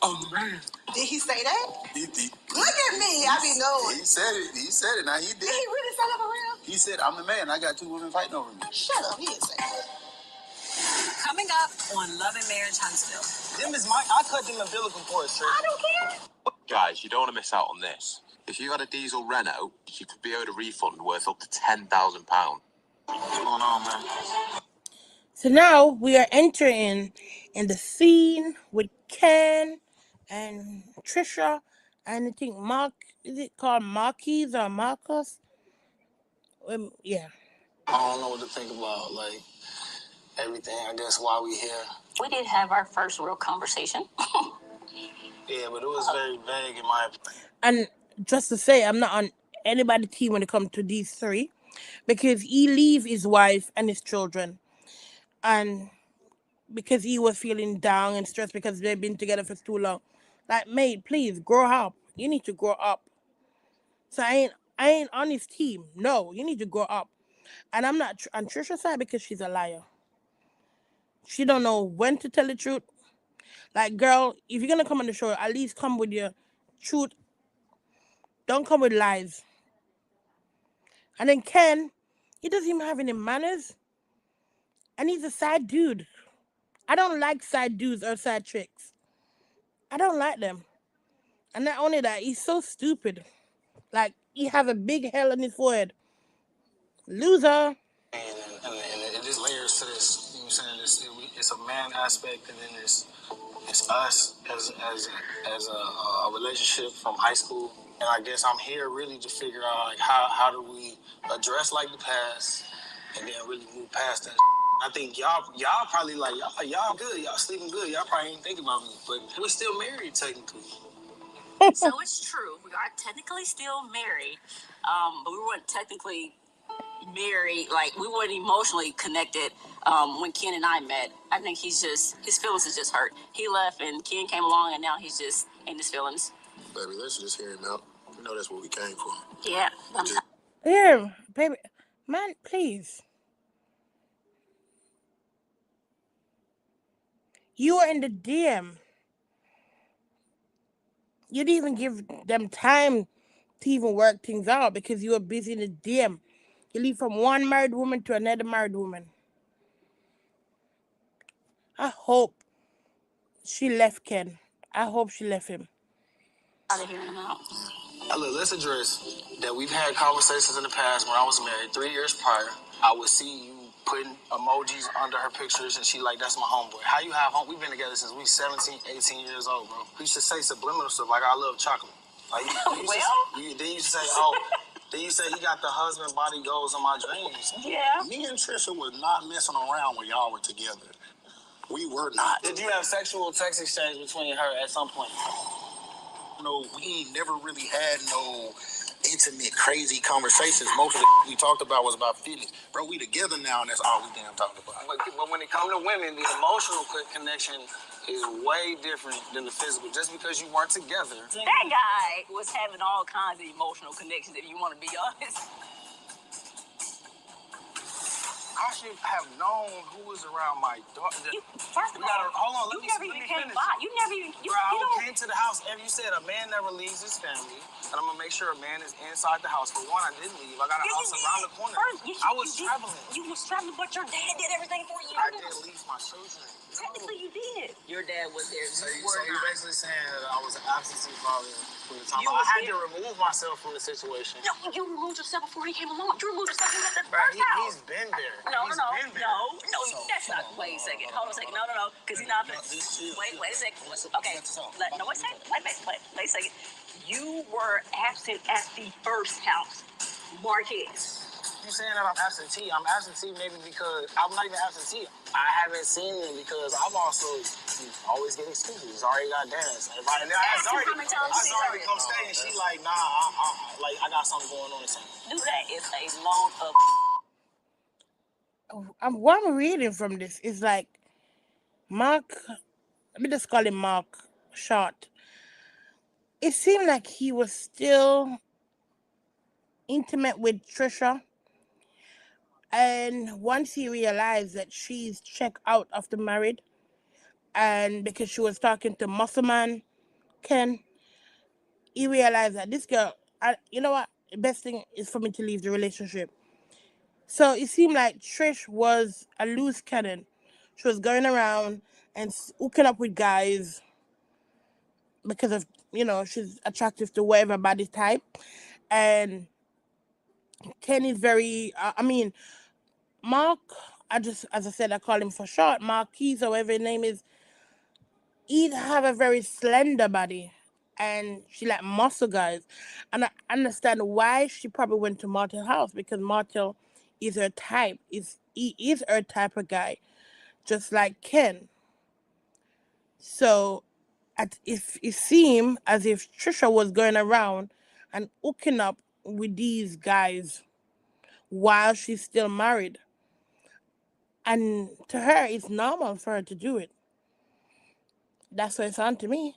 "Oh man." Did he say that? He Look at me. I be knowing. He said it. He said it. Now he did. Did he really say that for real? He said, "I'm the man. I got two women fighting over me." Shut up. He didn't say that. Coming up on Love and Marriage Huntsville. Them is I cut them umbilical cords, I don't care. Guys, you don't want to miss out on this. If you had a diesel Renault, you could be owed a refund worth up to £10,000. What's going on, man? So now we are entering in the scene with Ken and Trisha and I think is it called Marques or Marcus? Yeah. I don't know what to think about, like, everything, I guess, why we here. We did have our first real conversation. Yeah, but it was very vague in my opinion. And just to say, I'm not on anybody's team when it comes to these three because he leave his wife and his children and because he was feeling down and stressed because they've been together for too long. Like, mate, please grow up. You need to grow up. So I ain't on his team. No, you need to grow up. And I'm not on Trisha's side because she's a liar. She don't know when to tell the truth. Like, girl, if you're gonna come on the show, at least come with your truth. Don't come with lies. And then Ken, he doesn't even have any manners. And he's a side dude. I don't like side dudes or side chicks. I don't like them. And not only that, he's so stupid. Like, he has a big hell on his forehead. Loser. And it just layers to this, you know what I'm saying? It's a man aspect, and then it's us as a relationship from high school. And I guess I'm here really to figure out, like, how do we address, like, the past and then really move past that. I think y'all probably like, y'all good, y'all sleeping good, y'all probably ain't thinking about me, but we're still married technically. So it's true. We are technically still married, but we weren't technically married. Like, we weren't emotionally connected when Ken and I met. I think his feelings is just hurt. He left and Ken came along and now he's just in his feelings. Baby, let's just hear him out. We know that's what we came for. Yeah. Here, baby. Man, please. You were in the DM. You didn't even give them time to even work things out because you were busy in the DM. You leave from one married woman to another married woman. I hope she left Ken. I hope she left him. Out of here now. Look, let's address that we've had conversations in the past when I was married 3 years prior. I would see you putting emojis under her pictures and she like, that's my homeboy. How you have home? We've been together since we 17, 18 years old, bro. You should say subliminal stuff like, I love chocolate. Like, then you say, then you say he got the husband body goals in my dreams. Yeah. Me and Trisha were not messing around when y'all were together. We were not. Did you have sexual text exchange between her at some point? No, we ain't never really had no intimate, crazy conversations. Most of the we talked about was about feelings. Bro, we together now, and that's all we damn talked about. But when it comes to women, the emotional connection is way different than the physical. Just because you weren't together. That guy was having all kinds of emotional connections, if you want to be honest. I should have known who was around my daughter. First of all, hold on, you let never me even came finish. by. You never even, Bro, I came to the house and you said a man never leaves his family, and I'm gonna make sure a man is inside the house. For one, I didn't leave. I got a house around the corner. I was traveling. You was traveling, but your dad did everything for you. I didn't leave my children. Technically, you did. Your dad was there. So you're basically saying that I was an absentee father from the time I had to remove myself from the situation. No, you removed yourself before he came along. You removed yourself from the first house. He's been there. No, that's not. Wait a second. Hold on a second. No. Because he's not. Wait a second. Okay. Wait a second. You were absent at the first house, Marques. You saying that I'm absentee? I'm absentee maybe because I'm not even absentee. I haven't seen him because I've also always get excuses. He's already got dance. I already come stay and she like, nah, I got something going on or something. Do that is a load of. What I'm reading from this is like Mark. Let me just call him Mark short. It seemed like he was still intimate with Trisha. And once he realized that she's checked out of the marriage, and because she was talking to Muscle Man Ken, he realized that this girl, you know what, the best thing is for me to leave the relationship. So it seemed like Trish was a loose cannon. She was going around and hooking up with guys because of, she's attractive to whatever body type. And Ken is very, Mark, as I said, I call him for short, Marquis, or whatever his name is, he have a very slender body. And she like muscle guys. And I understand why she probably went to Martel's house, because Martel is her type. He is her type of guy, just like Ken. So if it seemed as if Trisha was going around and hooking up with these guys while she's still married. And to her, it's normal for her to do it. That's what it sounds to me.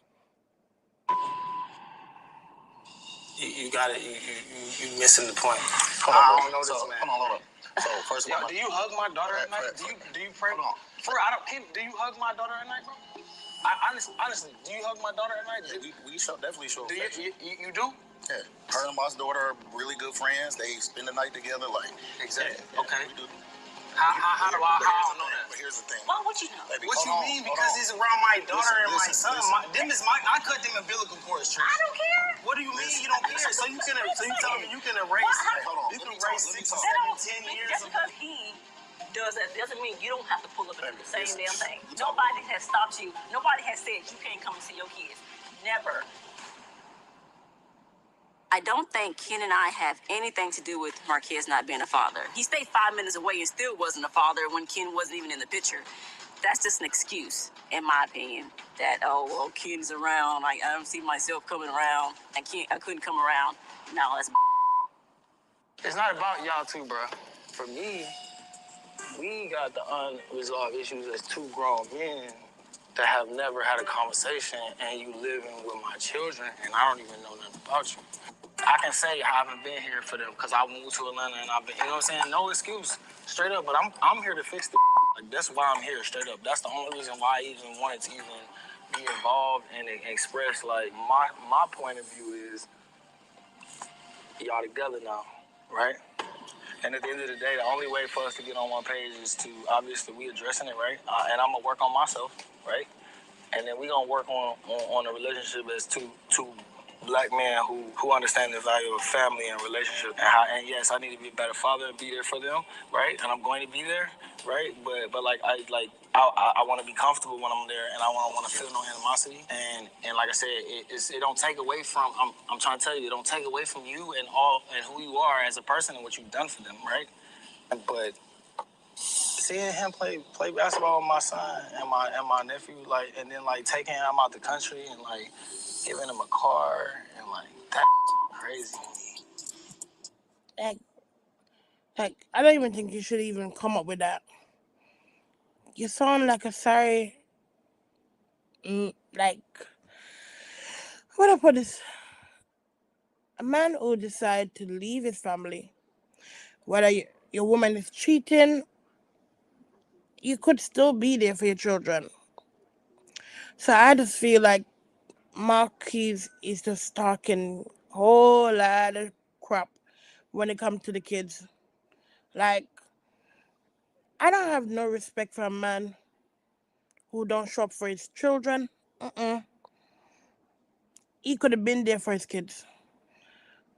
You got it. You missing the point. I don't know this man. Hold on. So first of all, do you hug my daughter at night? Do you pray? Hold on. Do you hug my daughter at night, bro? Honestly, do you hug my daughter at night? Yeah, we definitely show. Do you do? Yeah. Her and my daughter are really good friends. They spend the night together. Like exactly. Yeah, okay. We do. How do I know that? But here's the thing. Well, what you know? Baby, what you mean? Because he's around my daughter and my son. I cut them umbilical cords, Trish. I don't care. What do you mean you don't care? So you tell me you can erase. You can erase 6 or 7, 10 years. Just because he does that doesn't mean you don't have to pull up and do the same damn thing. Nobody has stopped you. Nobody has said you can't come and see your kids. Never. I don't think Ken and I have anything to do with Marques not being a father. He stayed 5 minutes away and still wasn't a father when Ken wasn't even in the picture. That's just an excuse, in my opinion, that, Ken's around. I don't see myself coming around. I couldn't come around. No, that's... It's not about y'all two, bro. For me, we got the unresolved issues as two grown men that have never had a conversation, and you living with my children, and I don't even know nothing about you. I can say I haven't been here for them because I moved to Atlanta and I've been, you know what I'm saying? No excuse, straight up. But I'm here to fix the. Like, that's why I'm here, straight up. That's the only reason why I even wanted to even be involved and express like my point of view is y'all together now, right? And at the end of the day, the only way for us to get on one page is to obviously we addressing it, right? And I'm gonna work on myself, right? And then we gonna work on a relationship as two black men who understand the value of family and relationship and yes, I need to be a better father and be there for them, right? And I'm going to be there, right? But like I want to be comfortable when I'm there, and I want to feel no animosity. And like I said, it don't take away from. I'm trying to tell you, it don't take away from you and all and who you are as a person and what you've done for them, right? But seeing him play basketball with my son and my nephew, like, and then like taking him out the country and like giving him a car and like that crazy. Like, I don't even think you should even come up with that. You sound like a sorry, like, how would I put this? A man who decides to leave his family, whether your woman is cheating, you could still be there for your children. So I just feel like Marques is just talking a whole lot of crap when it comes to the kids. Like, I don't have no respect for a man who don't show up for his children. He could have been there for his kids.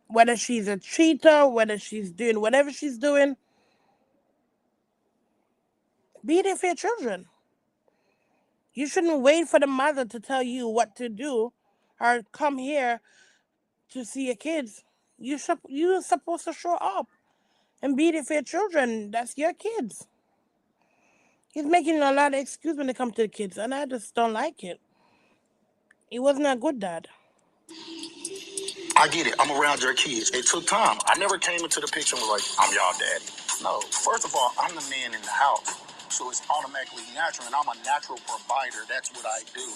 Whether she's a cheater, whether she's doing whatever she's doing, be there for your children. You shouldn't wait for the mother to tell you what to do or come here to see your kids. You're supposed to show up and be there for your children. That's your kids. He's making a lot of excuses when it comes to the kids, and I just don't like it. He wasn't a good dad. I get it. I'm around your kids. It took time. I never came into the picture and was like, I'm y'all daddy. No. First of all, I'm the man in the house. So it's automatically natural, and I'm a natural provider. That's what I do.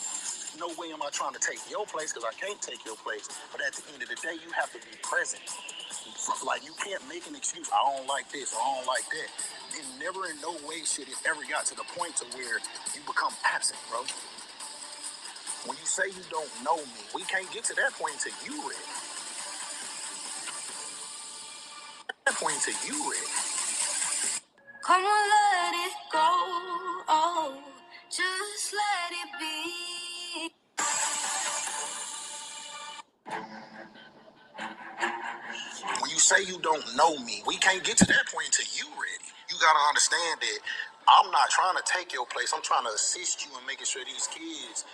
No way am I trying to take your place because I can't take your place. But at the end of the day, you have to be present. Like, you can't make an excuse. I don't like this. I don't like that. And never in no way should it ever got to the point to where you become absent, bro. When you say you don't know me, we can't get to that point until you ready. That point until you ready. Come on, let it go. Oh, just let it be. When you say you don't know me, we can't get to that point until you ready. You gotta understand that I'm not trying to take your place. I'm trying to assist you in making sure these kids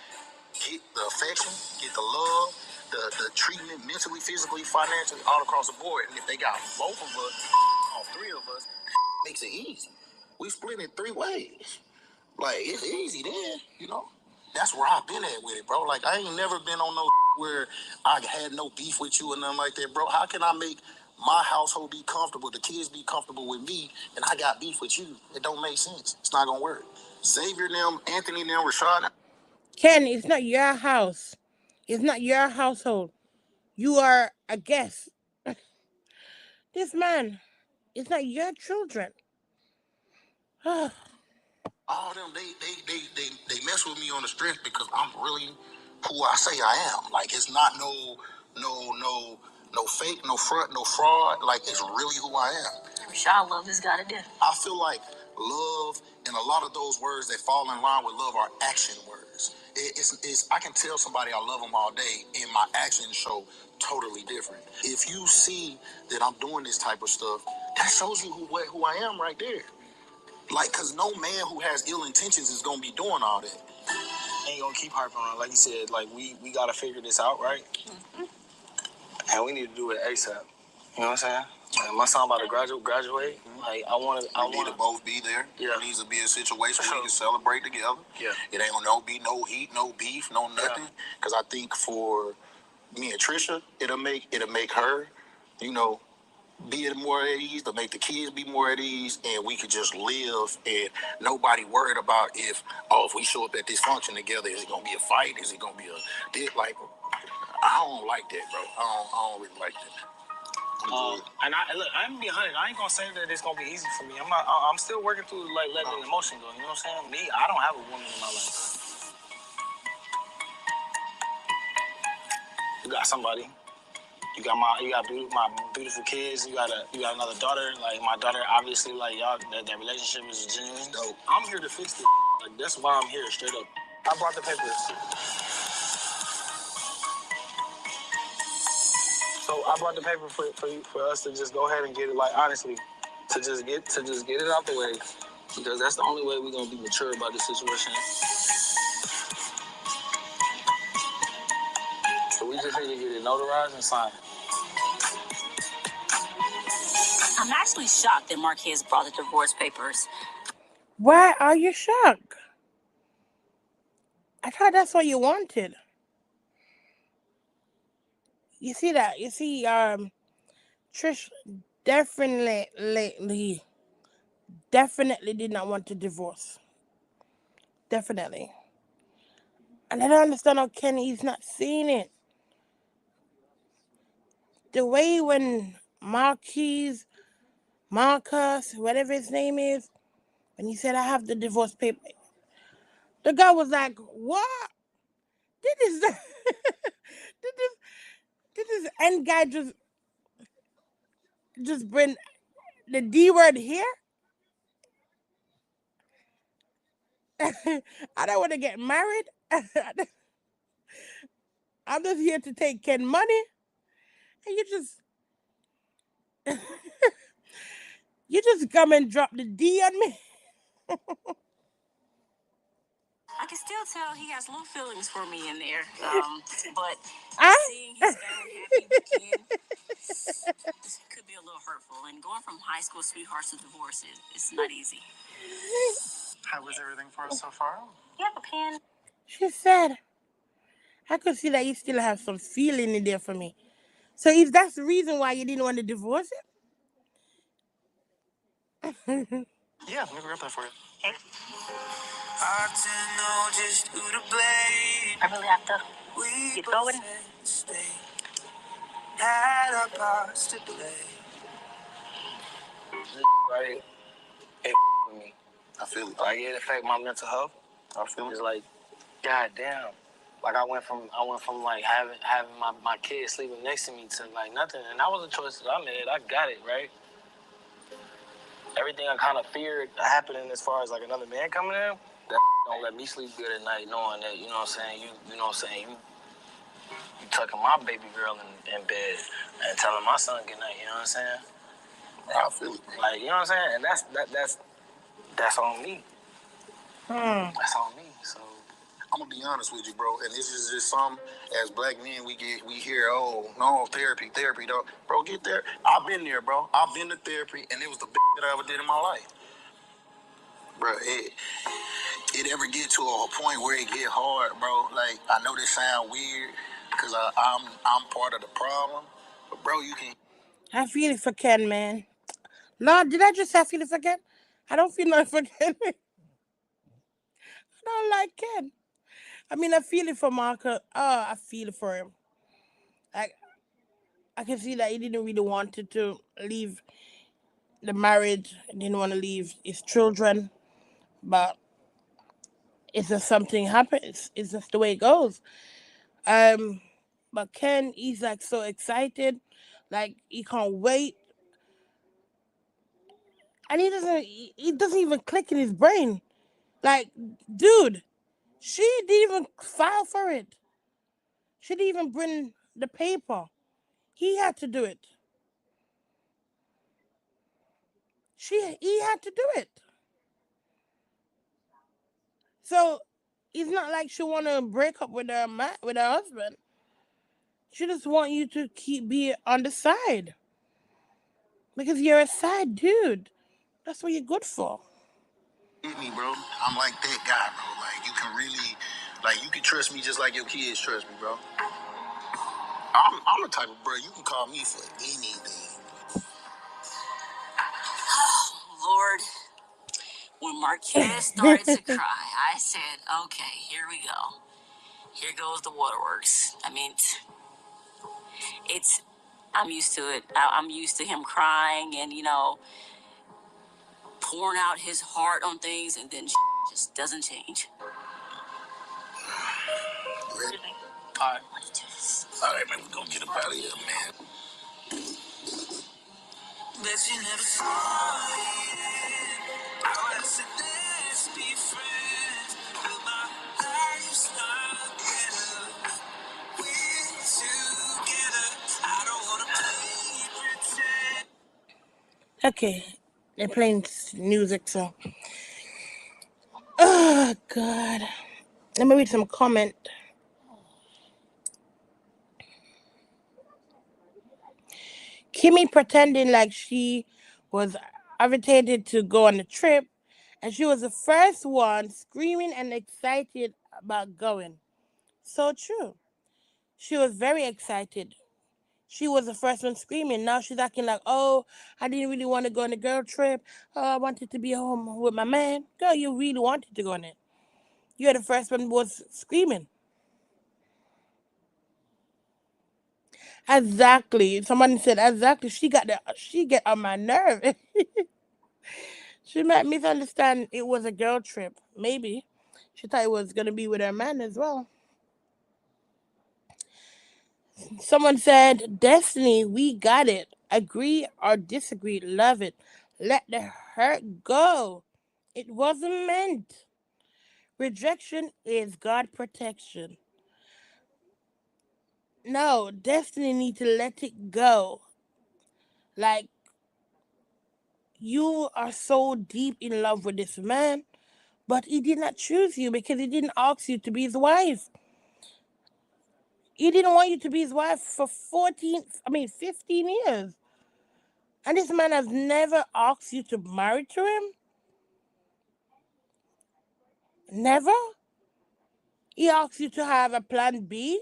get the affection, get the love, the treatment mentally, physically, financially, all across the board. And if they got both of us, all three of us, makes it easy. We split it 3 ways. Like, it's easy then, you know? That's where I've been at with it, bro. Like, I ain't never been on no where I had no beef with you and nothing like that, bro. How can I make my household be comfortable, the kids be comfortable with me, and I got beef with you? It don't make sense. It's not gonna work. Xavier them, Anthony them, Rashad. Ken, it's not your house. It's not your household. You are a guest. This man, it's not your children. All them, they mess with me on the strength because I'm really who I say I am. Like, it's not no fake, no front, no fraud. Like, it's really who I am. Rashad love has got to do. I feel like love and a lot of those words that fall in line with love are action words. It's I can tell somebody I love them all day and my actions show totally different. If you see that I'm doing this type of stuff, that shows you who I am right there. Like, cause no man who has ill intentions is gonna be doing all that. Ain't gonna keep harping on it. Like you said, like we gotta figure this out, right? And we need to do it ASAP. You know what I'm saying? Like, my son about to graduate. Like, I want to both be there. Yeah. It needs to be a situation where we can celebrate together. Yeah. It ain't gonna be no heat, no beef, no nothing. Yeah. Cause I think for me and Trisha, it'll make her, you know, be more at ease, to make the kids be more at ease, and we could just live and nobody worried about if we show up at this function together, is it gonna be a fight? Is it gonna be like, I don't like that, bro. I don't really like that. And I'm gonna be 100. I ain't gonna say that it's gonna be easy for me. I'm still working through like letting the emotion go. You know what I'm saying? Me, I don't have a woman in my life. You got somebody. You got my beautiful kids. You got another daughter. Like my daughter, obviously, like y'all, that relationship is genuine. Dope. I'm here to fix it. Like that's why I'm here, straight up. I brought the papers. So I brought the paper for us to just go ahead and get it. Like honestly, to just get it out the way, because that's the only way we're gonna be mature about this situation. So we just need to get it notarized and signed. I'm actually shocked that Marques brought the divorce papers. Why are you shocked? I thought that's what you wanted. You see that? You see, Trish definitely did not want to divorce. Definitely. And I don't understand how Kenny's not seeing it. The way when Marques, whatever his name is, when he said, I have the divorce paper, the guy was like, what? Did this end guy just bring the D word here? I don't want to get married. I'm just here to take Ken money. And you just come and drop the D on me. I can still tell he has little feelings for me in there. But seeing his family happy with Ken could be a little hurtful. And going from high school sweethearts to divorce is not easy. How was everything for us so far? You have a pen? She said, I could see that you still have some feeling in there for me. So if that's the reason why you didn't want to divorce him? Yeah, let me grab that for you. Okay. I really have to get going. Right, it with me. I feel it. Like it affect my mental health. I feel it. It's like, god damn. Like I went from like having my kids sleeping next to me to like nothing, and that was a choice that I made. I got it right. Everything I kind of feared happening as far as like another man coming in, that don't let me sleep good at night, knowing that you know what I'm saying. You know what I'm saying. You tucking my baby girl in bed and telling my son good night. You know what I'm saying. I feel it. Like you know what I'm saying, and that's on me. That's on me. So I'm gonna be honest with you, bro, and this is just something as black men we hear, oh no, therapy, though. Bro, get there. I've been there, bro. I've been to therapy, and it was the best that I ever did in my life, bro. It ever get to a point where it get hard, bro. Like I know this sound weird because I'm part of the problem, but bro, you can. I feel it for Ken, man. Lord, did I just say I feel it for Ken? I don't feel nothing for Ken. I don't like Ken. I mean, I feel it for Marcus. Oh, I feel it for him. I can see that he didn't really want to leave the marriage. He didn't want to leave his children. But it's just something happens. It's just the way it goes. But Ken, he's like so excited. Like he can't wait. And he doesn't even click in his brain. Like, dude, she didn't even file for it. She didn't even bring the paper. He had to do it. He had to do it. So it's not like she wanna break up with with her husband. She just want you to be on the side. Because you're a side dude. That's what you're good for. Hit me, bro. I'm like that guy, bro. Like you can really, like you can trust me just like your kids trust me, bro. I'm the type of bro you can call me for anything. Lord, when Marques started to cry, I said, okay, here we go. Here goes the waterworks. I mean, it's I'm used to it. I'm used to him crying and, pouring out his heart on things, and then just doesn't change. Ready? All right. All right, man, we're gonna get up out of here, man. Bet you never saw it. Our accidents be friends. Will my life start better? We're together. I don't wanna play pretend. Okay, they're playing music, so. Oh, God. Let me read some comment. Kimmy pretending like she was agitated to go on the trip, and she was the first one screaming and excited about going. So true. She was very excited. She was the first one screaming. Now she's acting like, oh, I didn't really want to go on a girl trip. Oh, I wanted to be home with my man. Girl, you really wanted to go on it. You're the first one who was screaming. Exactly. Someone said exactly. She get on my nerve. She might misunderstand it was a girl trip. Maybe. She thought it was gonna be with her man as well. Someone said, Destiny, we got it. Agree or disagree, love it. Let the hurt go. It wasn't meant. Rejection is God protection. No, Destiny need to let it go. Like, you are so deep in love with this man, but he did not choose you because he didn't ask you to be his wife. He didn't want you to be his wife for 15 years. And this man has never asked you to marry to him? Never? He asks you to have a plan B?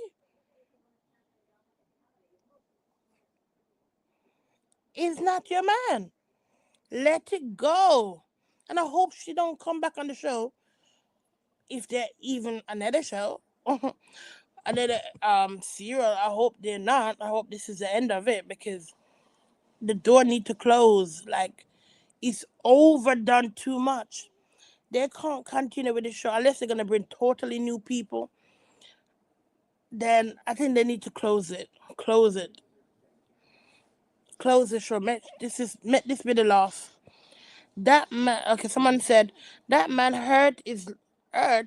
He's not your man. Let it go. And I hope she don't come back on the show, if there even another show. Another serial. I hope they're not. I hope this is the end of it, because the door need to close. Like, it's overdone too much. They can't continue with the show unless they're gonna bring totally new people. Then I think they need to close it. Close it. Close the show. Let this be the last. That man. Okay, someone said that man hurt.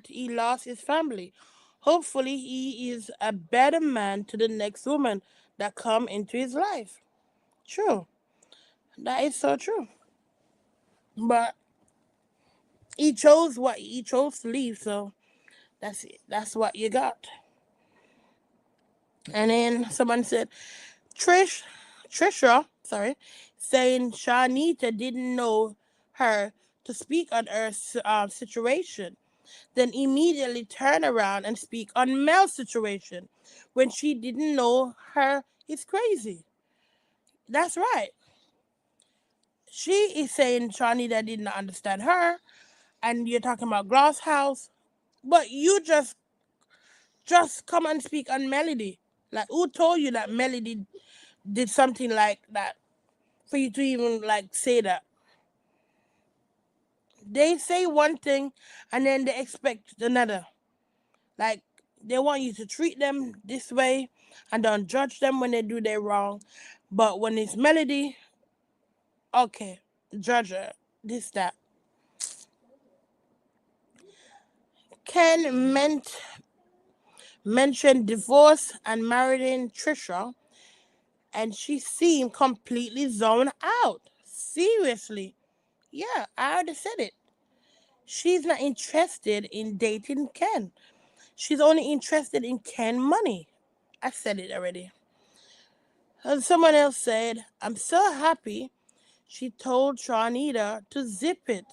He lost his family. Hopefully, he is a better man to the next woman that come into his life. True. That is so true. But he chose to leave, so that's it. That's what you got. And then someone said, Trisha, saying Shanita didn't know her to speak on her situation, then immediately turn around and speak on Mel's situation when she didn't know her is crazy. That's right. She is saying Shanita did not understand her, and you're talking about Glass House, but you just come and speak on Melody. Like, who told you that Melody did something like that for you to even like say that? They say one thing and then they expect another. Like, they want you to treat them this way and don't judge them when they do their wrong. But when it's Melody, okay, judge her. This, that. Ken mentioned divorce and marrying Trisha, and she seemed completely zoned out. Seriously. Yeah, I already said it. She's not interested in dating Ken. She's only interested in Ken money. I said it already. And someone else said, I'm so happy she told Shanita to zip it.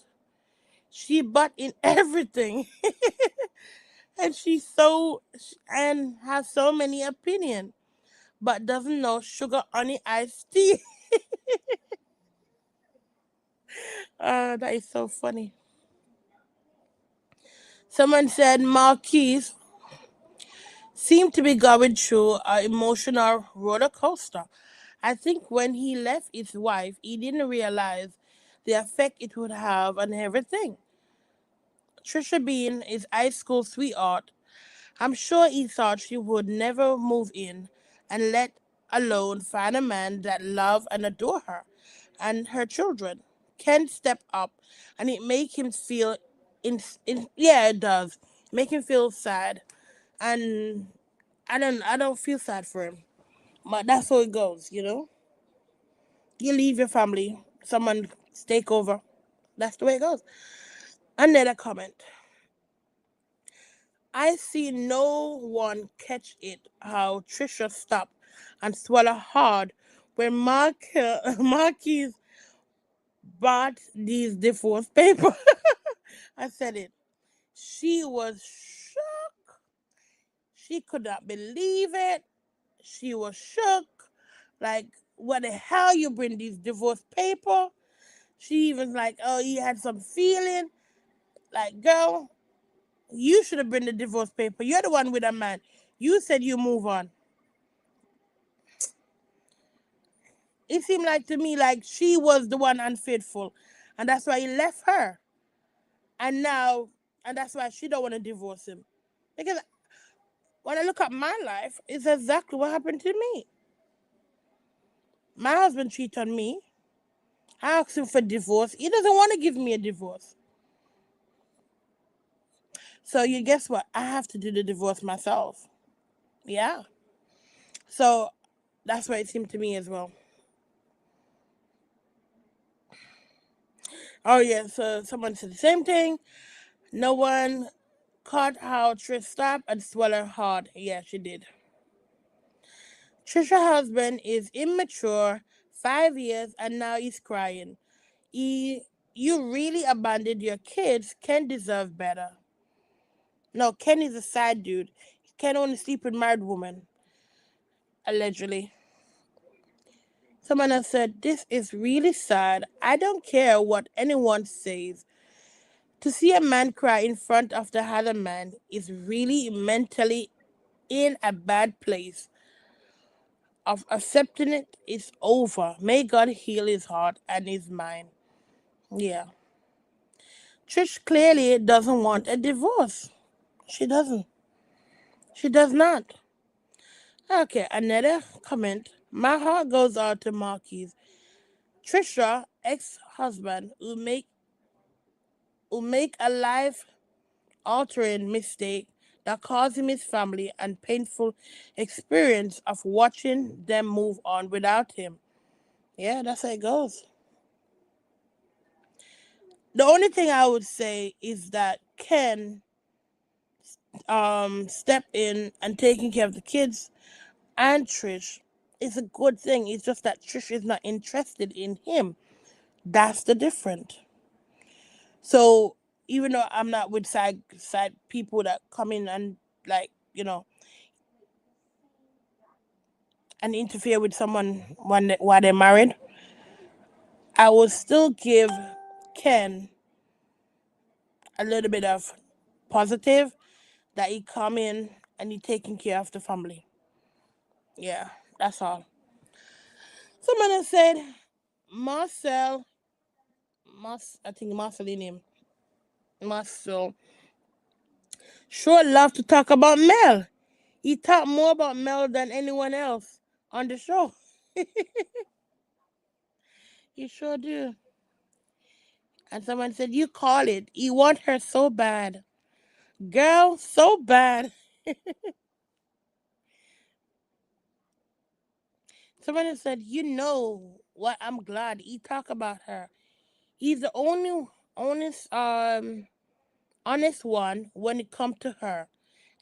She butt in everything. And and has so many opinions, but doesn't know sugar honey iced tea. That is so funny. Someone said Marques seemed to be going through an emotional roller coaster. I think when he left his wife, he didn't realize the effect it would have on everything. Trisha being his high school sweetheart, I'm sure he thought she would never move in and let alone find a man that loved and adored her and her children. Ken step up and it make him feel yeah, it does. Make him feel sad. And I don't feel sad for him. But that's how it goes, you know? You leave your family, someone take over. That's the way it goes. Another comment. I see no one catch it how Trisha stopped and swallow hard when Marquis bought these divorce papers. I said it. She was shook. She could not believe it. She was shook. Like, what the hell you bring these divorce paper? She even like, oh, he had some feeling. Like, girl, you should have been the divorce paper. You're the one with a man. You said you move on. It seemed like to me like she was the one unfaithful, and that's why he left her. And now, and that's why she don't want to divorce him. Because when I look at my life, it's exactly what happened to me. My husband cheated on me. I asked him for divorce. He doesn't want to give me a divorce. So you guess what? I have to do the divorce myself. Yeah. So that's what it seemed to me as well. Oh yeah, so someone said the same thing. No one caught how Trish stopped and swallowed hard. Yeah, she did. Trisha's husband is immature, 5 years, and now he's crying. He, you really abandoned your kids. Ken deserves better. No, Ken is a side dude. Ken only sleep with married women, allegedly. Someone else said, this is really sad. I don't care what anyone says. To see a man cry in front of the other man is really mentally in a bad place. Of accepting it is over. May God heal his heart and his mind. Yeah. Trish clearly doesn't want a divorce. She doesn't. She does not. Okay, another comment. My heart goes out to Marques. Trisha, ex-husband, who make a life altering mistake that caused him his family and painful experience of watching them move on without him. Yeah, that's how it goes. The only thing I would say is that Ken step in and taking care of the kids and Trish is a good thing. It's just that Trish is not interested in him. That's the difference. So even though I'm not with side people that come in and like, and interfere with someone while they're married, I will still give Ken a little bit of positive that he come in and he taking care of the family. Yeah, that's all. Someone has said Marcel, I think Marceline, Marcel, sure love to talk about Mel. He talked more about Mel than anyone else on the show. He sure do. And someone said, you call it. He want her so bad. Girl, so bad. Someone has said, you know what? I'm glad he talk about her. He's the only honest one when it comes to her.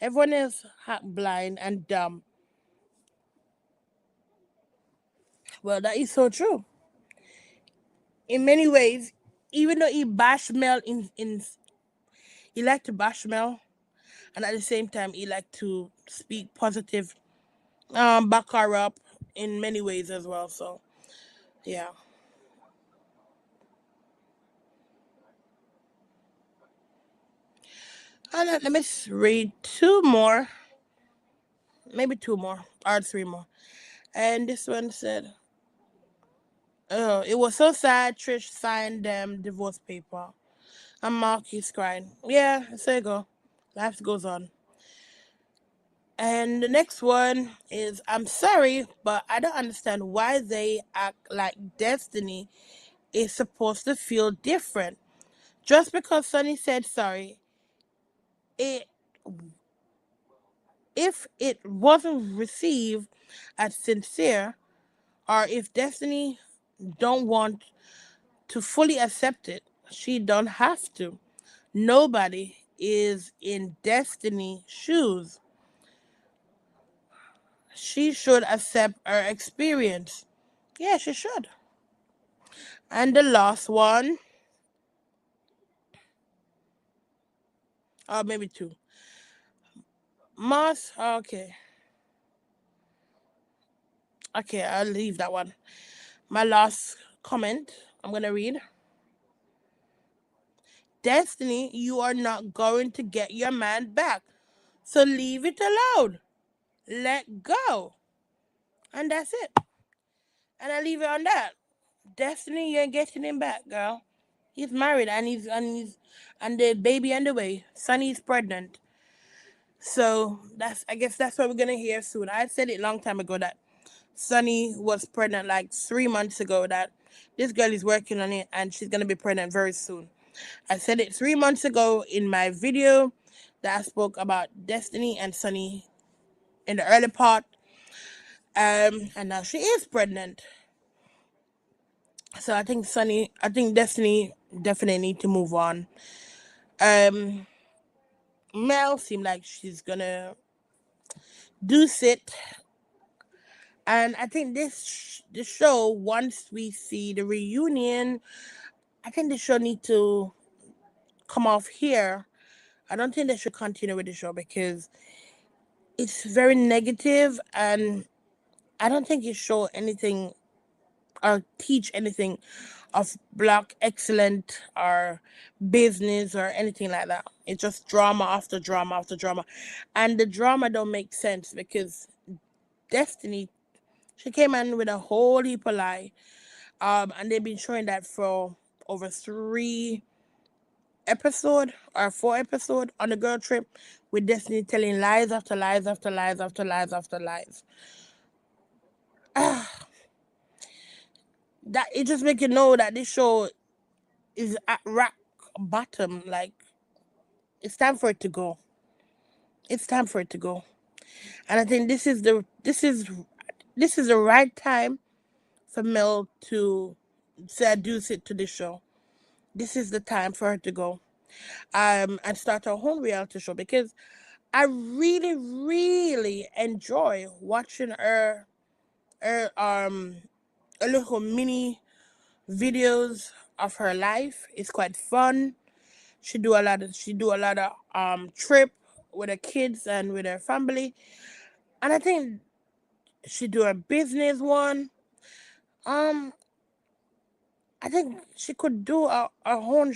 Everyone is blind and dumb. Well, that is so true. In many ways, even though he bash Mel he like to bash Mel, and at the same time he like to speak positive, back her up in many ways as well. So yeah. And let me read two more, maybe two more or three more. And this one said, Oh, it was so sad. Trish signed them divorce paper. And Marques crying. Yeah, there you go. Life goes on. And the next one is, I'm sorry, but I don't understand why they act like Destiny is supposed to feel different. Just because Sonny said sorry, it if it wasn't received as sincere, or if Destiny don't want to fully accept it, she don't have to. Nobody is in Destiny's shoes. She should accept her experience. Yeah, she should. And the last one, or maybe two. Mars, okay. Okay, I'll leave that one. My last comment, I'm going to read. Destiny, you are not going to get your man back. So leave it alone. Let go. And that's it. And I leave it on that. Destiny, you ain't getting him back, girl. He's married and the baby on the way. Sunny's pregnant. So I guess that's what we're gonna hear soon. I said it a long time ago that Sunny was pregnant like 3 months ago, that this girl is working on it and she's gonna be pregnant very soon. I said it 3 months ago in my video that I spoke about Destiny and Sunny in the early part. And now she is pregnant. So I think Destiny definitely need to move on. Mel seemed like she's gonna do it. And I think this show, once we see the reunion, I think the show need to come off here. I don't think they should continue with the show because it's very negative, and I don't think it show anything or teach anything of Black excellent or business or anything like that. It's just drama after drama after drama, and the drama don't make sense because Destiny, she came in with a whole heap of lie, and they've been showing that for over 3 episode or 4 episode on the girl trip, with Destiny telling lies after lies after lies after lies after lies. That it just make you know that this show is at rock bottom. Like, it's time for it to go. It's time for it to go. And I think this is the right time for Mel to seduce it to this show. This is the time for her to go. And start her own reality show, because I really, really enjoy watching her a little mini videos of her life. It's quite fun. She do a lot of trip with her kids and with her family. And I think she do a business one. I think she could do a own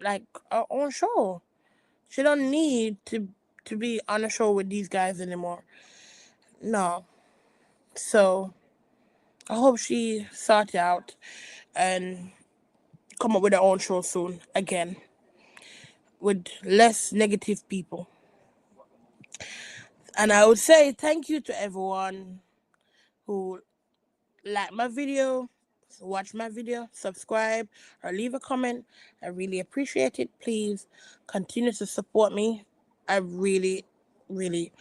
her own show. She don't need to be on a show with these guys anymore. No. So I hope she sort it out and come up with her own show soon again with less negative people. And I would say thank you to everyone who liked my video, watch my video, subscribe, or leave a comment. I really appreciate it. Please continue to support me. I really, really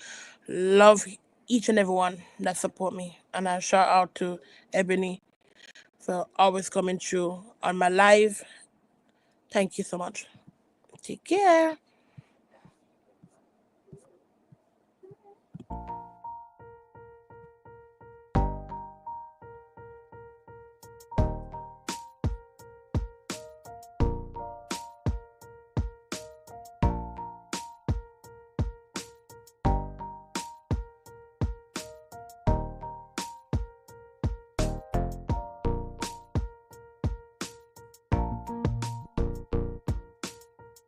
love each and everyone that support me. And I shout out to Ebony for always coming through on my live. Thank you so much. Take care.